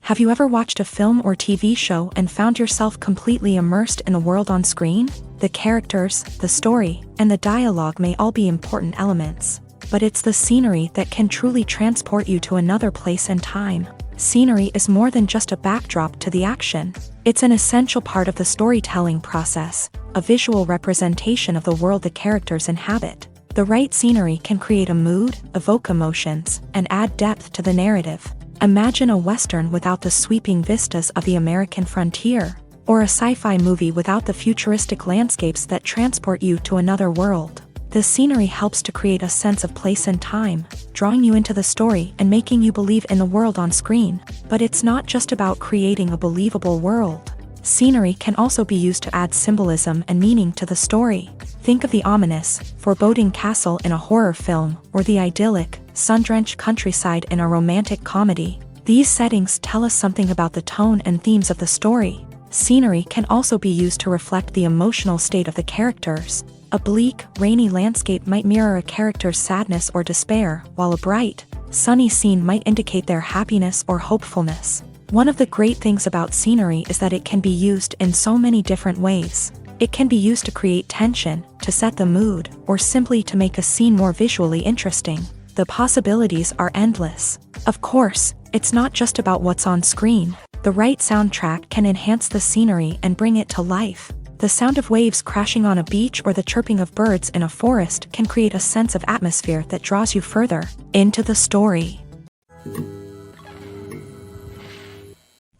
Have you ever watched a film or TV show and found yourself completely immersed in the world on screen? The characters, the story, and the dialogue may all be important elements, but it's the scenery that can truly transport you to another place and time. Scenery is more than just a backdrop to the action. It's an essential part of the storytelling process, a visual representation of the world the characters inhabit. The right scenery can create a mood, evoke emotions, and add depth to the narrative. Imagine a Western without the sweeping vistas of the American frontier, or a sci-fi movie without the futuristic landscapes that transport you to another world. The scenery helps to create a sense of place and time, drawing you into the story and making you believe in the world on screen. But it's not just about creating a believable world. Scenery can also be used to add symbolism and meaning to the story. Think of the ominous, foreboding castle in a horror film, or the idyllic, sun-drenched countryside in a romantic comedy. These settings tell us something about the tone and themes of the story. Scenery can also be used to reflect the emotional state of the characters. A bleak, rainy landscape might mirror a character's sadness or despair, while a bright, sunny scene might indicate their happiness or hopefulness. One of the great things about scenery is that it can be used in so many different ways. It can be used to create tension, to set the mood, or simply to make a scene more visually interesting. The possibilities are endless. Of course, it's not just about what's on screen. The right soundtrack can enhance the scenery and bring it to life. The sound of waves crashing on a beach or the chirping of birds in a forest can create a sense of atmosphere that draws you further into the story.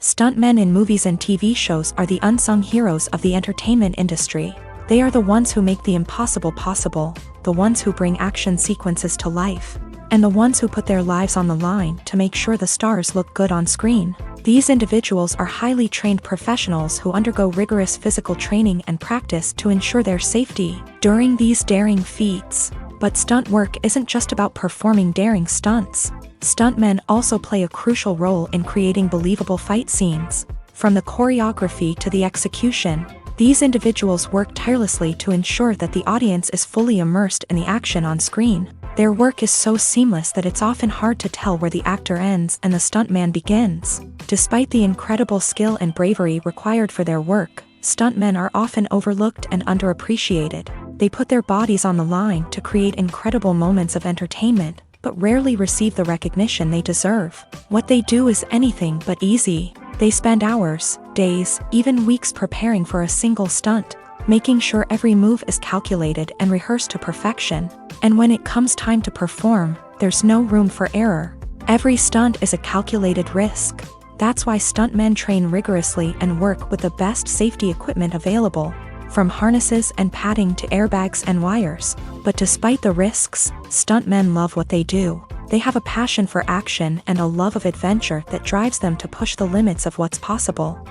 Stuntmen in movies and TV shows are the unsung heroes of the entertainment industry. They are the ones who make the impossible possible, the ones who bring action sequences to life, and the ones who put their lives on the line to make sure the stars look good on screen. These individuals are highly trained professionals who undergo rigorous physical training and practice to ensure their safety during these daring feats. But stunt work isn't just about performing daring stunts. Stuntmen also play a crucial role in creating believable fight scenes. From the choreography to the execution, these individuals work tirelessly to ensure that the audience is fully immersed in the action on screen. Their work is so seamless that it's often hard to tell where the actor ends and the stuntman begins. Despite the incredible skill and bravery required for their work, stuntmen are often overlooked and underappreciated. They put their bodies on the line to create incredible moments of entertainment, but rarely receive the recognition they deserve. What they do is anything but easy. They spend hours, days, even weeks preparing for a single stunt, making sure every move is calculated and rehearsed to perfection. And when it comes time to perform, there's no room for error. Every stunt is a calculated risk. That's why stuntmen train rigorously and work with the best safety equipment available, from harnesses and padding to airbags and wires. But despite the risks, stuntmen love what they do. They have a passion for action and a love of adventure that drives them to push the limits of what's possible.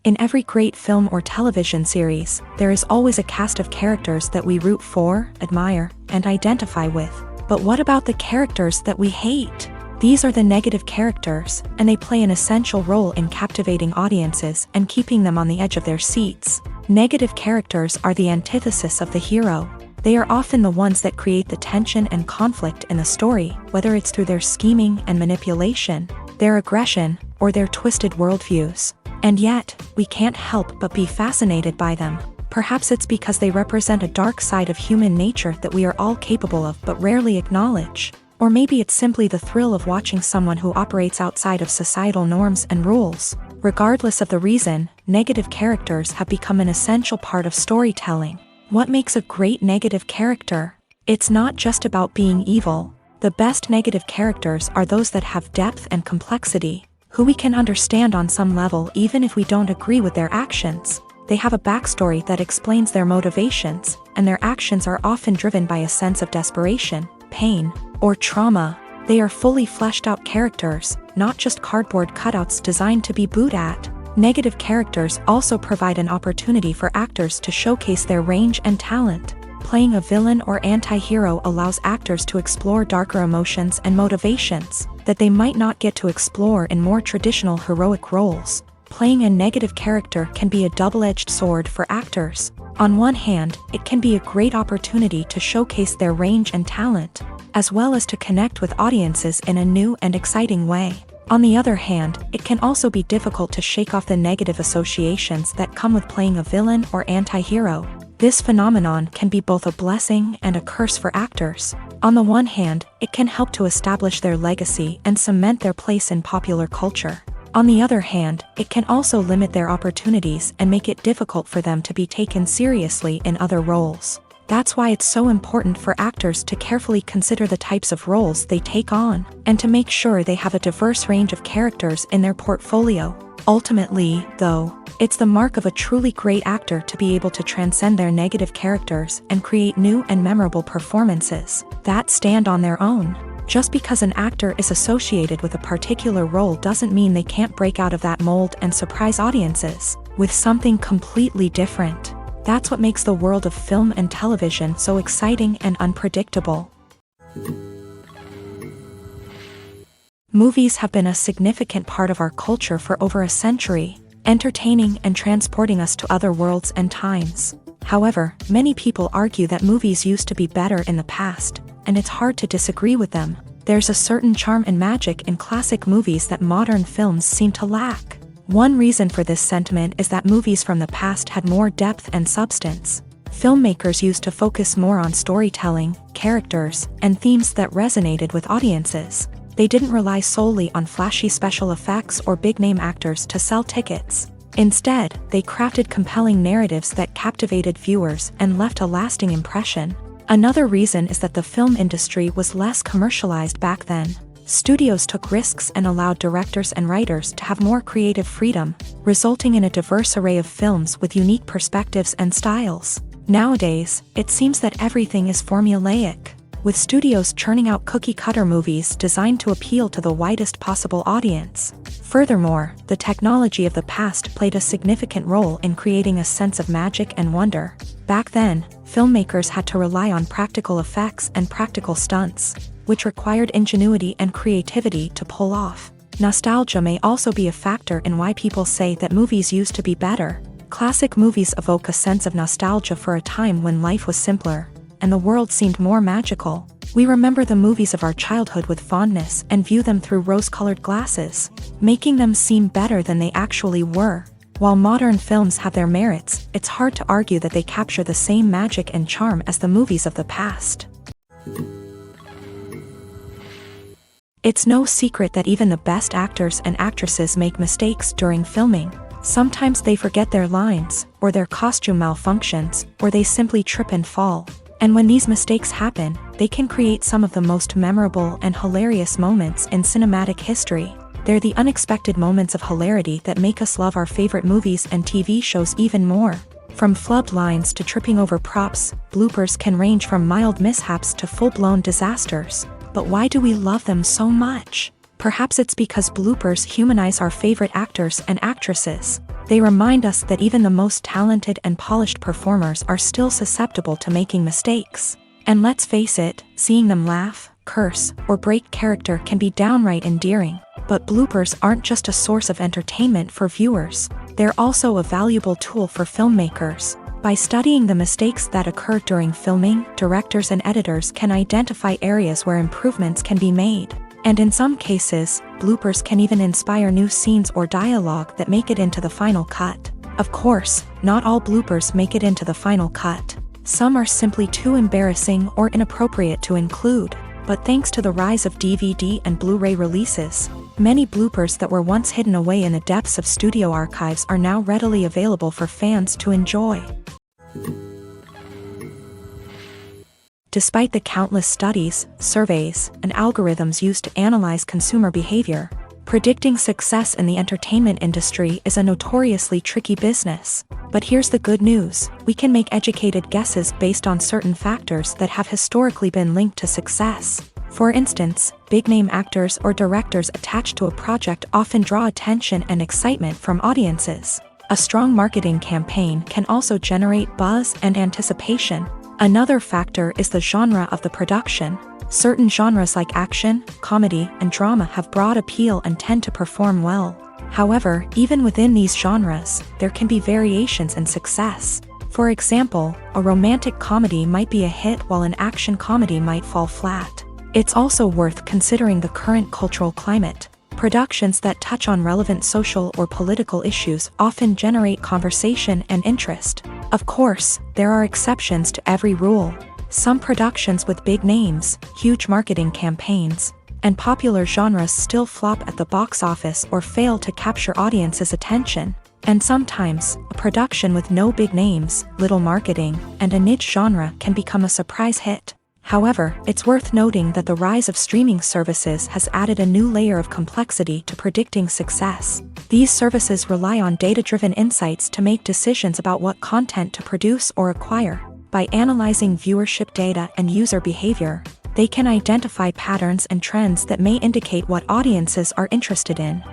In every great film or television series, there is always a cast of characters that we root for, admire, and identify with. But what about the characters that we hate? These are the negative characters, and they play an essential role in captivating audiences and keeping them on the edge of their seats. Negative characters are the antithesis of the hero. They are often the ones that create the tension and conflict in the story, whether it's through their scheming and manipulation, their aggression, or their twisted worldviews. And yet, we can't help but be fascinated by them. Perhaps it's because they represent a dark side of human nature that we are all capable of but rarely acknowledge. Or maybe it's simply the thrill of watching someone who operates outside of societal norms and rules. Regardless of the reason, negative characters have become an essential part of storytelling. What makes a great negative character? It's not just about being evil. The best negative characters are those that have depth and complexity, who we can understand on some level even if we don't agree with their actions. They have a backstory that explains their motivations, and their actions are often driven by a sense of desperation, pain, or trauma. They are fully fleshed out characters, not just cardboard cutouts designed to be booed at. Negative characters also provide an opportunity for actors to showcase their range and talent. Playing a villain or anti-hero allows actors to explore darker emotions and motivations that they might not get to explore in more traditional heroic roles. Playing a negative character can be a double-edged sword for actors. On one hand, it can be a great opportunity to showcase their range and talent, as well as to connect with audiences in a new and exciting way. On the other hand, it can also be difficult to shake off the negative associations that come with playing a villain or anti-hero. This phenomenon can be both a blessing and a curse for actors. On the one hand, it can help to establish their legacy and cement their place in popular culture. On the other hand, it can also limit their opportunities and make it difficult for them to be taken seriously in other roles. That's why it's so important for actors to carefully consider the types of roles they take on, and to make sure they have a diverse range of characters in their portfolio. Ultimately, though, it's the mark of a truly great actor to be able to transcend their negative characters and create new and memorable performances that stand on their own. Just because an actor is associated with a particular role doesn't mean they can't break out of that mold and surprise audiences with something completely different. That's what makes the world of film and television so exciting and unpredictable. Movies have been a significant part of our culture for over a century, entertaining and transporting us to other worlds and times. However, many people argue that movies used to be better in the past, and it's hard to disagree with them. There's a certain charm and magic in classic movies that modern films seem to lack. One reason for this sentiment is that movies from the past had more depth and substance. Filmmakers used to focus more on storytelling, characters, and themes that resonated with audiences. They didn't rely solely on flashy special effects or big-name actors to sell tickets. Instead, they crafted compelling narratives that captivated viewers and left a lasting impression. Another reason is that the film industry was less commercialized back then. Studios took risks and allowed directors and writers to have more creative freedom, resulting in a diverse array of films with unique perspectives and styles. Nowadays, it seems that everything is formulaic, with studios churning out cookie-cutter movies designed to appeal to the widest possible audience. Furthermore, the technology of the past played a significant role in creating a sense of magic and wonder. Back then, filmmakers had to rely on practical effects and practical stunts, which required ingenuity and creativity to pull off. Nostalgia may also be a factor in why people say that movies used to be better. Classic movies evoke a sense of nostalgia for a time when life was simpler, and the world seemed more magical. We remember the movies of our childhood with fondness and view them through rose-colored glasses, making them seem better than they actually were. While modern films have their merits, it's hard to argue that they capture the same magic and charm as the movies of the past. It's no secret that even the best actors and actresses make mistakes during filming. Sometimes they forget their lines, or their costume malfunctions, or they simply trip and fall. And when these mistakes happen, they can create some of the most memorable and hilarious moments in cinematic history. They're the unexpected moments of hilarity that make us love our favorite movies and TV shows even more. From flubbed lines to tripping over props, bloopers can range from mild mishaps to full-blown disasters. But why do we love them so much? Perhaps it's because bloopers humanize our favorite actors and actresses. They remind us that even the most talented and polished performers are still susceptible to making mistakes. And let's face it, seeing them laugh, curse, or break character can be downright endearing. But bloopers aren't just a source of entertainment for viewers. They're also a valuable tool for filmmakers. By studying the mistakes that occur during filming, directors and editors can identify areas where improvements can be made. And in some cases, bloopers can even inspire new scenes or dialogue that make it into the final cut. Of course, not all bloopers make it into the final cut. Some are simply too embarrassing or inappropriate to include. But thanks to the rise of DVD and Blu-ray releases, many bloopers that were once hidden away in the depths of studio archives are now readily available for fans to enjoy. Despite the countless studies, surveys, and algorithms used to analyze consumer behavior, predicting success in the entertainment industry is a notoriously tricky business. But here's the good news: we can make educated guesses based on certain factors that have historically been linked to success. For instance, big-name actors or directors attached to a project often draw attention and excitement from audiences. A strong marketing campaign can also generate buzz and anticipation. Another factor is the genre of the production. Certain genres like action, comedy, and drama have broad appeal and tend to perform well. However, even within these genres, there can be variations in success. For example, a romantic comedy might be a hit while an action comedy might fall flat. It's also worth considering the current cultural climate. Productions that touch on relevant social or political issues often generate conversation and interest. Of course, there are exceptions to every rule. Some productions with big names, huge marketing campaigns, and popular genres still flop at the box office or fail to capture audiences' attention. And sometimes, a production with no big names, little marketing, and a niche genre can become a surprise hit. However, it's worth noting that the rise of streaming services has added a new layer of complexity to predicting success. These services rely on data-driven insights to make decisions about what content to produce or acquire. By analyzing viewership data and user behavior, they can identify patterns and trends that may indicate what audiences are interested in.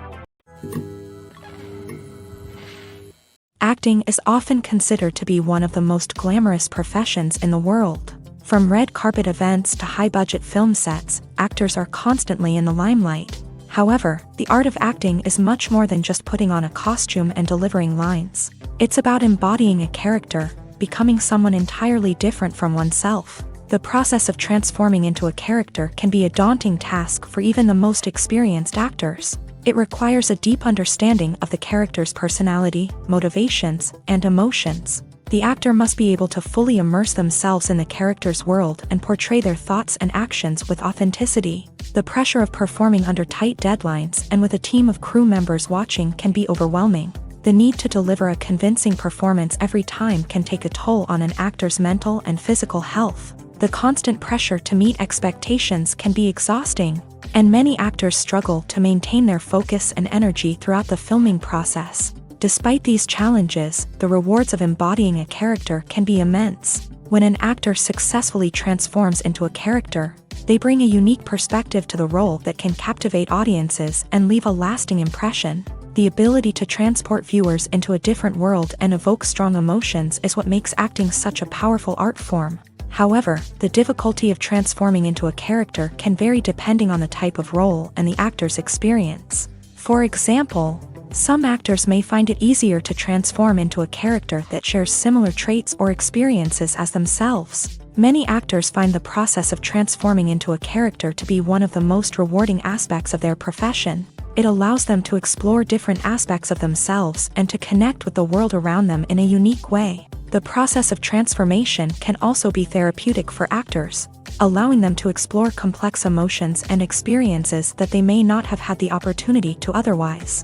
Acting is often considered to be one of the most glamorous professions in the world. From red carpet events to high-budget film sets, actors are constantly in the limelight. However, the art of acting is much more than just putting on a costume and delivering lines. It's about embodying a character, becoming someone entirely different from oneself. The process of transforming into a character can be a daunting task for even the most experienced actors. It requires a deep understanding of the character's personality, motivations, and emotions. The actor must be able to fully immerse themselves in the character's world and portray their thoughts and actions with authenticity. The pressure of performing under tight deadlines and with a team of crew members watching can be overwhelming. The need to deliver a convincing performance every time can take a toll on an actor's mental and physical health. The constant pressure to meet expectations can be exhausting, and many actors struggle to maintain their focus and energy throughout the filming process. Despite these challenges, the rewards of embodying a character can be immense. When an actor successfully transforms into a character, they bring a unique perspective to the role that can captivate audiences and leave a lasting impression. The ability to transport viewers into a different world and evoke strong emotions is what makes acting such a powerful art form. However, the difficulty of transforming into a character can vary depending on the type of role and the actor's experience. For example, some actors may find it easier to transform into a character that shares similar traits or experiences as themselves. Many actors find the process of transforming into a character to be one of the most rewarding aspects of their profession. It allows them to explore different aspects of themselves and to connect with the world around them in a unique way. The process of transformation can also be therapeutic for actors, allowing them to explore complex emotions and experiences that they may not have had the opportunity to otherwise.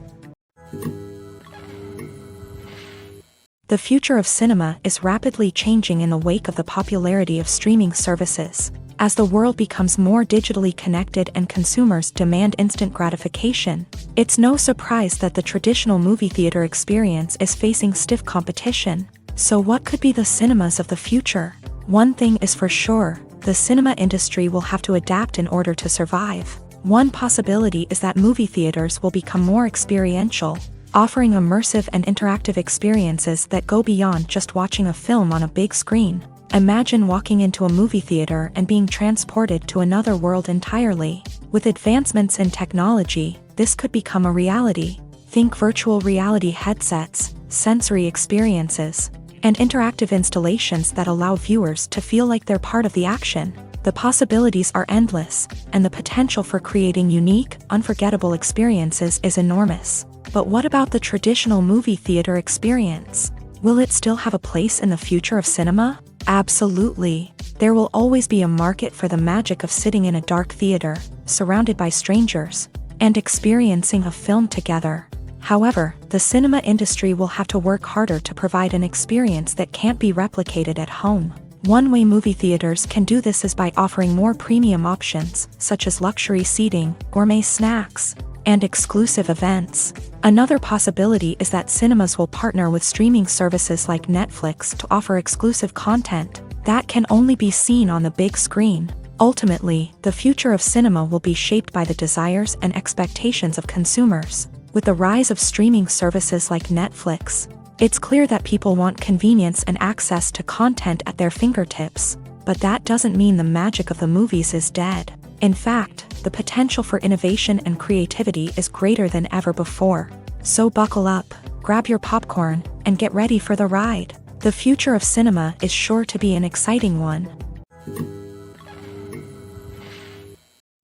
The future of cinema is rapidly changing in the wake of the popularity of streaming services. As the world becomes more digitally connected and consumers demand instant gratification, it's no surprise that the traditional movie theater experience is facing stiff competition. So what could be the cinemas of the future? One thing is for sure, the cinema industry will have to adapt in order to survive. One possibility is that movie theaters will become more experiential, offering immersive and interactive experiences that go beyond just watching a film on a big screen. Imagine walking into a movie theater and being transported to another world entirely. With advancements in technology, this could become a reality. Think virtual reality headsets, sensory experiences, and interactive installations that allow viewers to feel like they're part of the action. The possibilities are endless, and the potential for creating unique, unforgettable experiences is enormous. But what about the traditional movie theater experience? Will it still have a place in the future of cinema? Absolutely. There will always be a market for the magic of sitting in a dark theater, surrounded by strangers, and experiencing a film together. However, the cinema industry will have to work harder to provide an experience that can't be replicated at home. One way movie theaters can do this is by offering more premium options, such as luxury seating, gourmet snacks, and exclusive events. Another possibility is that cinemas will partner with streaming services like Netflix to offer exclusive content that can only be seen on the big screen. Ultimately, the future of cinema will be shaped by the desires and expectations of consumers. With the rise of streaming services like Netflix, it's clear that people want convenience and access to content at their fingertips. But that doesn't mean the magic of the movies is dead. In fact, the potential for innovation and creativity is greater than ever before. So buckle up, grab your popcorn, and get ready for the ride. The future of cinema is sure to be an exciting one.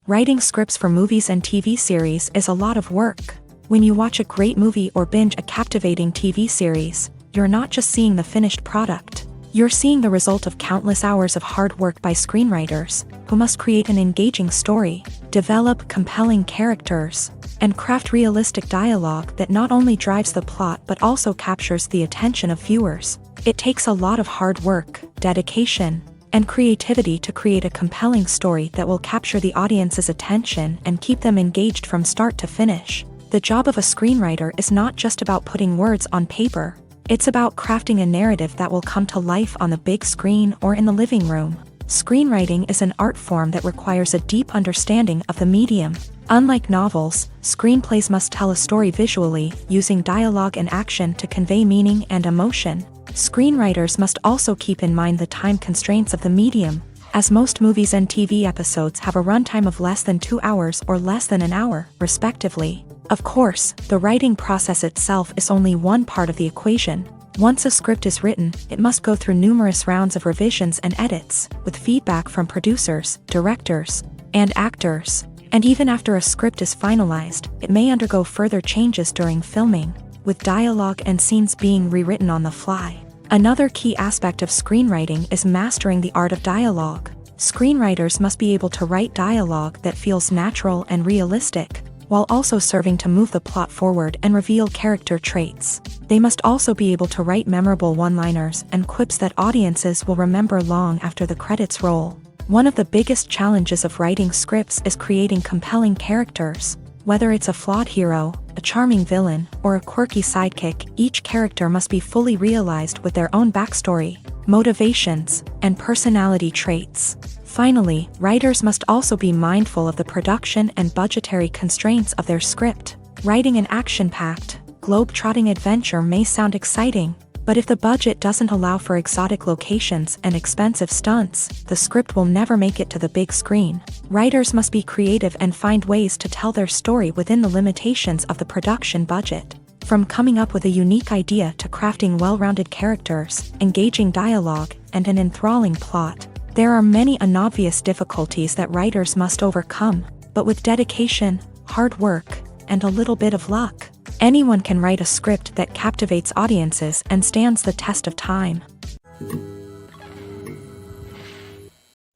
Writing scripts for movies and TV series is a lot of work. When you watch a great movie or binge a captivating TV series, you're not just seeing the finished product. You're seeing the result of countless hours of hard work by screenwriters, who must create an engaging story, develop compelling characters, and craft realistic dialogue that not only drives the plot but also captures the attention of viewers. It takes a lot of hard work, dedication, and creativity to create a compelling story that will capture the audience's attention and keep them engaged from start to finish. The job of a screenwriter is not just about putting words on paper. It's about crafting a narrative that will come to life on the big screen or in the living room. Screenwriting is an art form that requires a deep understanding of the medium. Unlike novels, screenplays must tell a story visually, using dialogue and action to convey meaning and emotion. Screenwriters must also keep in mind the time constraints of the medium, as most movies and TV episodes have a runtime of less than 2 hours or less than an hour, respectively. Of course, the writing process itself is only one part of the equation. Once a script is written, it must go through numerous rounds of revisions and edits, with feedback from producers, directors, and actors. And even after a script is finalized, it may undergo further changes during filming, with dialogue and scenes being rewritten on the fly. Another key aspect of screenwriting is mastering the art of dialogue. Screenwriters must be able to write dialogue that feels natural and realistic, while also serving to move the plot forward and reveal character traits. They must also be able to write memorable one-liners and quips that audiences will remember long after the credits roll. One of the biggest challenges of writing scripts is creating compelling characters. Whether it's a flawed hero, a charming villain, or a quirky sidekick, each character must be fully realized with their own backstory, motivations, and personality traits. Finally, writers must also be mindful of the production and budgetary constraints of their script. Writing an action-packed, globe-trotting adventure may sound exciting, but if the budget doesn't allow for exotic locations and expensive stunts, the script will never make it to the big screen. Writers must be creative and find ways to tell their story within the limitations of the production budget. From coming up with a unique idea to crafting well-rounded characters, engaging dialogue, and an enthralling plot, there are many unobvious difficulties that writers must overcome, but with dedication, hard work, and a little bit of luck, anyone can write a script that captivates audiences and stands the test of time.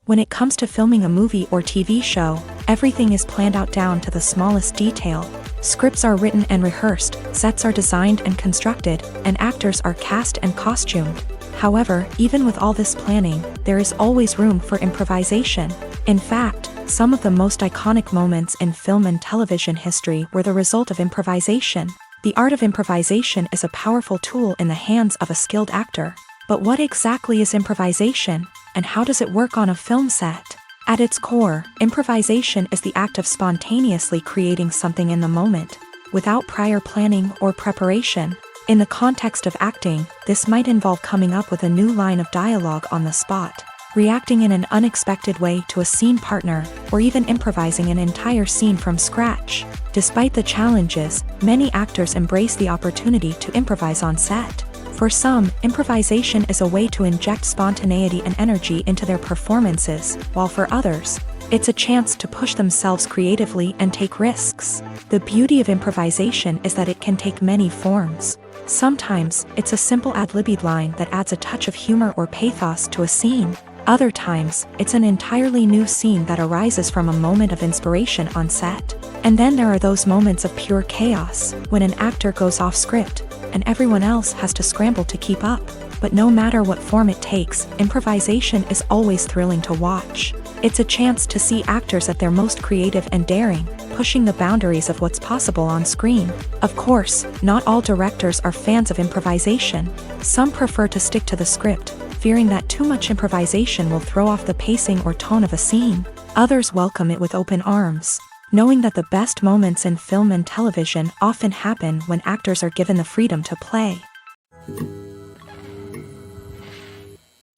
When it comes to filming a movie or TV show, everything is planned out down to the smallest detail. Scripts are written and rehearsed, sets are designed and constructed, and actors are cast and costumed. However, even with all this planning, there is always room for improvisation. In fact, some of the most iconic moments in film and television history were the result of improvisation. The art of improvisation is a powerful tool in the hands of a skilled actor. But what exactly is improvisation, and how does it work on a film set? At its core, improvisation is the act of spontaneously creating something in the moment, without prior planning or preparation. In the context of acting, this might involve coming up with a new line of dialogue on the spot, reacting in an unexpected way to a scene partner, or even improvising an entire scene from scratch. Despite the challenges, many actors embrace the opportunity to improvise on set. For some, improvisation is a way to inject spontaneity and energy into their performances, while for others, it's a chance to push themselves creatively and take risks. The beauty of improvisation is that it can take many forms. Sometimes, it's a simple ad-libbed line that adds a touch of humor or pathos to a scene. Other times, it's an entirely new scene that arises from a moment of inspiration on set. And then there are those moments of pure chaos, when an actor goes off script, and everyone else has to scramble to keep up. But no matter what form it takes, improvisation is always thrilling to watch. It's a chance to see actors at their most creative and daring, pushing the boundaries of what's possible on screen. Of course, not all directors are fans of improvisation. Some prefer to stick to the script, fearing that too much improvisation will throw off the pacing or tone of a scene. Others welcome it with open arms, knowing that the best moments in film and television often happen when actors are given the freedom to play.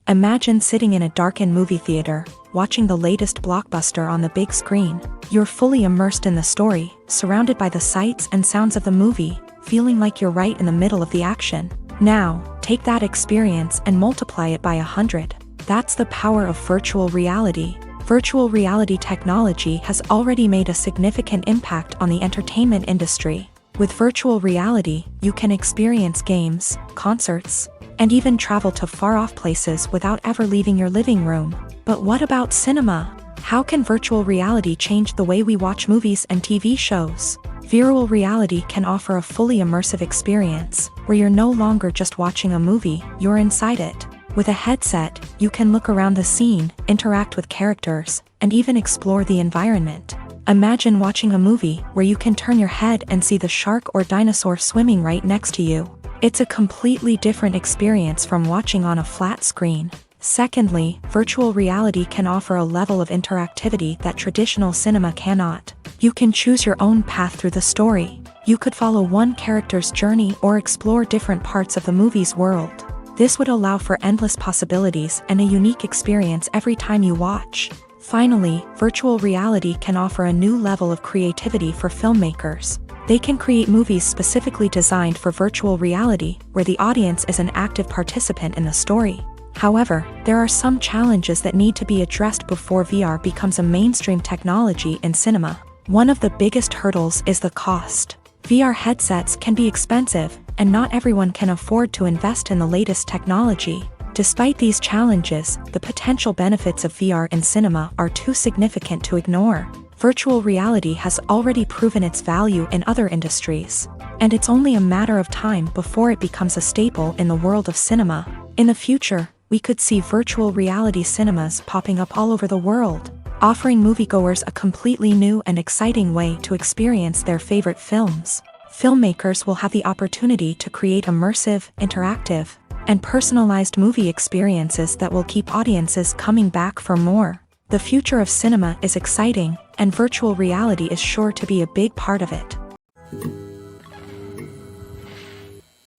Imagine sitting in a darkened movie theater, watching the latest blockbuster on the big screen. You're fully immersed in the story, surrounded by the sights and sounds of the movie, feeling like you're right in the middle of the action. Now, take that experience and multiply it by 100. That's the power of virtual reality. Virtual reality technology has already made a significant impact on the entertainment industry. With virtual reality, you can experience games, concerts, and even travel to far-off places without ever leaving your living room. But what about cinema? How can virtual reality change the way we watch movies and TV shows? Virtual reality can offer a fully immersive experience, where you're no longer just watching a movie, you're inside it. With a headset, you can look around the scene, interact with characters, and even explore the environment. Imagine watching a movie where you can turn your head and see the shark or dinosaur swimming right next to you. It's a completely different experience from watching on a flat screen. Secondly, virtual reality can offer a level of interactivity that traditional cinema cannot. You can choose your own path through the story. You could follow one character's journey or explore different parts of the movie's world. This would allow for endless possibilities and a unique experience every time you watch. Finally, virtual reality can offer a new level of creativity for filmmakers. They can create movies specifically designed for virtual reality, where the audience is an active participant in the story. However, there are some challenges that need to be addressed before VR becomes a mainstream technology in cinema. One of the biggest hurdles is the cost. VR headsets can be expensive, and not everyone can afford to invest in the latest technology. Despite these challenges, the potential benefits of VR in cinema are too significant to ignore. Virtual reality has already proven its value in other industries, and it's only a matter of time before it becomes a staple in the world of cinema. In the future, we could see virtual reality cinemas popping up all over the world, offering moviegoers a completely new and exciting way to experience their favorite films. Filmmakers will have the opportunity to create immersive, interactive, and personalized movie experiences that will keep audiences coming back for more. The future of cinema is exciting, and virtual reality is sure to be a big part of it.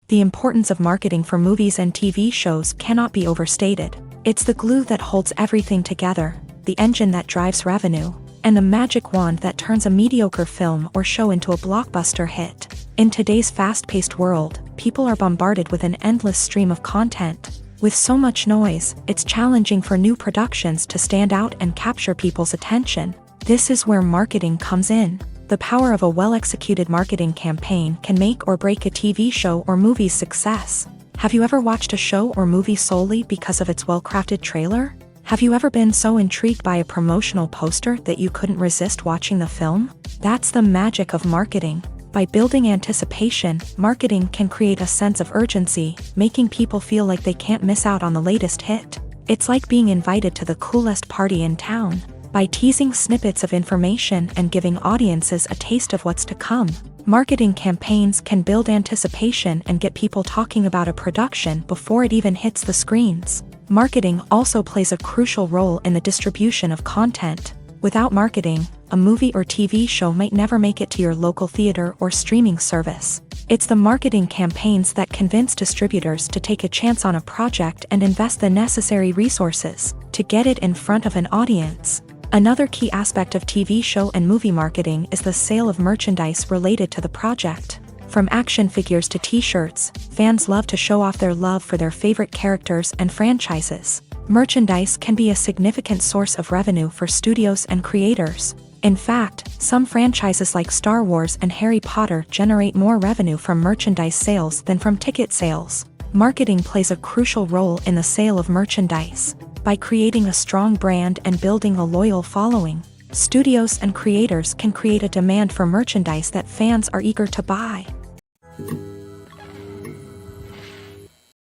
The importance of marketing for movies and TV shows cannot be overstated. It's the glue that holds everything together, the engine that drives revenue, and the magic wand that turns a mediocre film or show into a blockbuster hit. In today's fast-paced world, people are bombarded with an endless stream of content. With so much noise, it's challenging for new productions to stand out and capture people's attention. This is where marketing comes in. The power of a well-executed marketing campaign can make or break a TV show or movie's success. Have you ever watched a show or movie solely because of its well-crafted trailer? Have you ever been so intrigued by a promotional poster that you couldn't resist watching the film? That's the magic of marketing. By building anticipation, marketing can create a sense of urgency, making people feel like they can't miss out on the latest hit. It's like being invited to the coolest party in town. By teasing snippets of information and giving audiences a taste of what's to come, marketing campaigns can build anticipation and get people talking about a production before it even hits the screens. Marketing also plays a crucial role in the distribution of content. Without marketing, a movie or TV show might never make it to your local theater or streaming service. It's the marketing campaigns that convince distributors to take a chance on a project and invest the necessary resources to get it in front of an audience. Another key aspect of TV show and movie marketing is the sale of merchandise related to the project. From action figures to t-shirts, fans love to show off their love for their favorite characters and franchises. Merchandise can be a significant source of revenue for studios and creators. In fact, some franchises like Star Wars and Harry Potter generate more revenue from merchandise sales than from ticket sales. Marketing plays a crucial role in the sale of merchandise. By creating a strong brand and building a loyal following, studios and creators can create a demand for merchandise that fans are eager to buy.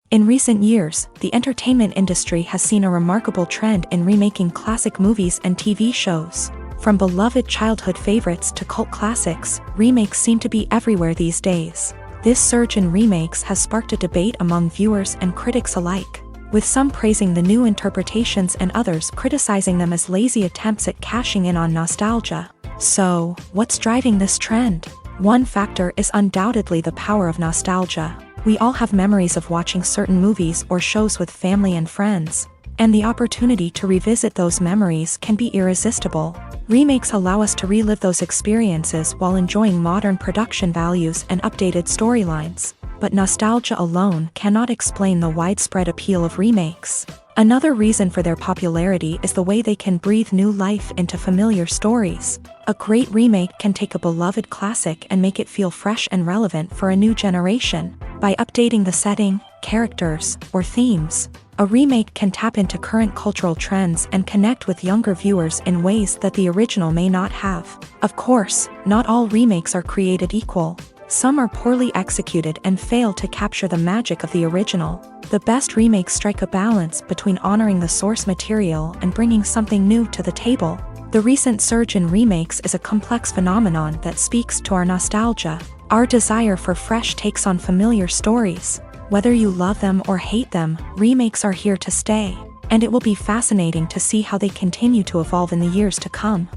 In recent years, the entertainment industry has seen a remarkable trend in remaking classic movies and TV shows. From beloved childhood favorites to cult classics, remakes seem to be everywhere these days. This surge in remakes has sparked a debate among viewers and critics alike, with some praising the new interpretations and others criticizing them as lazy attempts at cashing in on nostalgia. So, what's driving this trend? One factor is undoubtedly the power of nostalgia. We all have memories of watching certain movies or shows with family and friends, and the opportunity to revisit those memories can be irresistible. Remakes allow us to relive those experiences while enjoying modern production values and updated storylines. But nostalgia alone cannot explain the widespread appeal of remakes. Another reason for their popularity is the way they can breathe new life into familiar stories. A great remake can take a beloved classic and make it feel fresh and relevant for a new generation. By updating the setting, characters, or themes, a remake can tap into current cultural trends and connect with younger viewers in ways that the original may not have. Of course, not all remakes are created equal. Some are poorly executed and fail to capture the magic of the original. The best remakes strike a balance between honoring the source material and bringing something new to the table. The recent surge in remakes is a complex phenomenon that speaks to our nostalgia, our desire for fresh takes on familiar stories. Whether you love them or hate them, remakes are here to stay, and it will be fascinating to see how they continue to evolve in the years to come.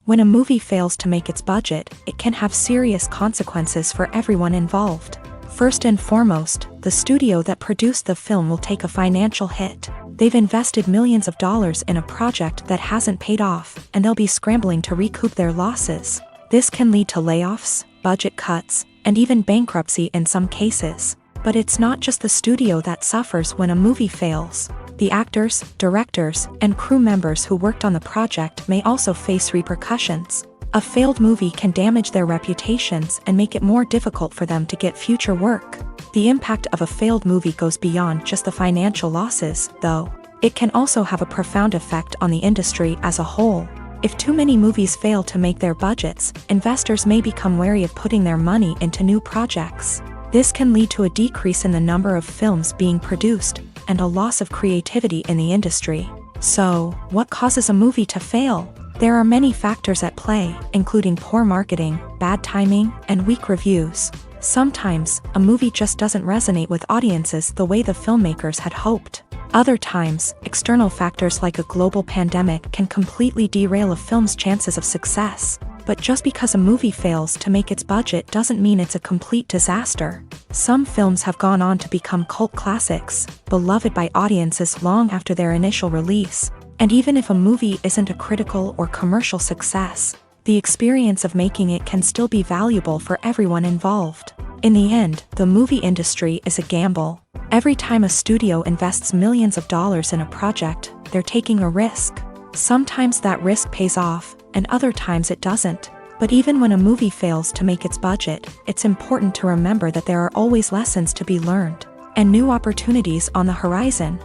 When a movie fails to make its budget, it can have serious consequences for everyone involved. First and foremost, the studio that produced the film will take a financial hit. They've invested millions of dollars in a project that hasn't paid off, and they'll be scrambling to recoup their losses. This can lead to layoffs, budget cuts, and even bankruptcy in some cases. But it's not just the studio that suffers when a movie fails. The actors, directors, and crew members who worked on the project may also face repercussions. A failed movie can damage their reputations and make it more difficult for them to get future work. The impact of a failed movie goes beyond just the financial losses, though. It can also have a profound effect on the industry as a whole. If too many movies fail to make their budgets, investors may become wary of putting their money into new projects. This can lead to a decrease in the number of films being produced, and a loss of creativity in the industry. So, what causes a movie to fail? There are many factors at play, including poor marketing, bad timing, and weak reviews. Sometimes, a movie just doesn't resonate with audiences the way the filmmakers had hoped. Other times, external factors like a global pandemic can completely derail a film's chances of success. But just because a movie fails to make its budget doesn't mean it's a complete disaster. Some films have gone on to become cult classics, beloved by audiences long after their initial release. And even if a movie isn't a critical or commercial success, the experience of making it can still be valuable for everyone involved. In the end, the movie industry is a gamble. Every time a studio invests millions of dollars in a project, they're taking a risk. Sometimes that risk pays off, and other times it doesn't. But even when a movie fails to make its budget, it's important to remember that there are always lessons to be learned and new opportunities on the horizon.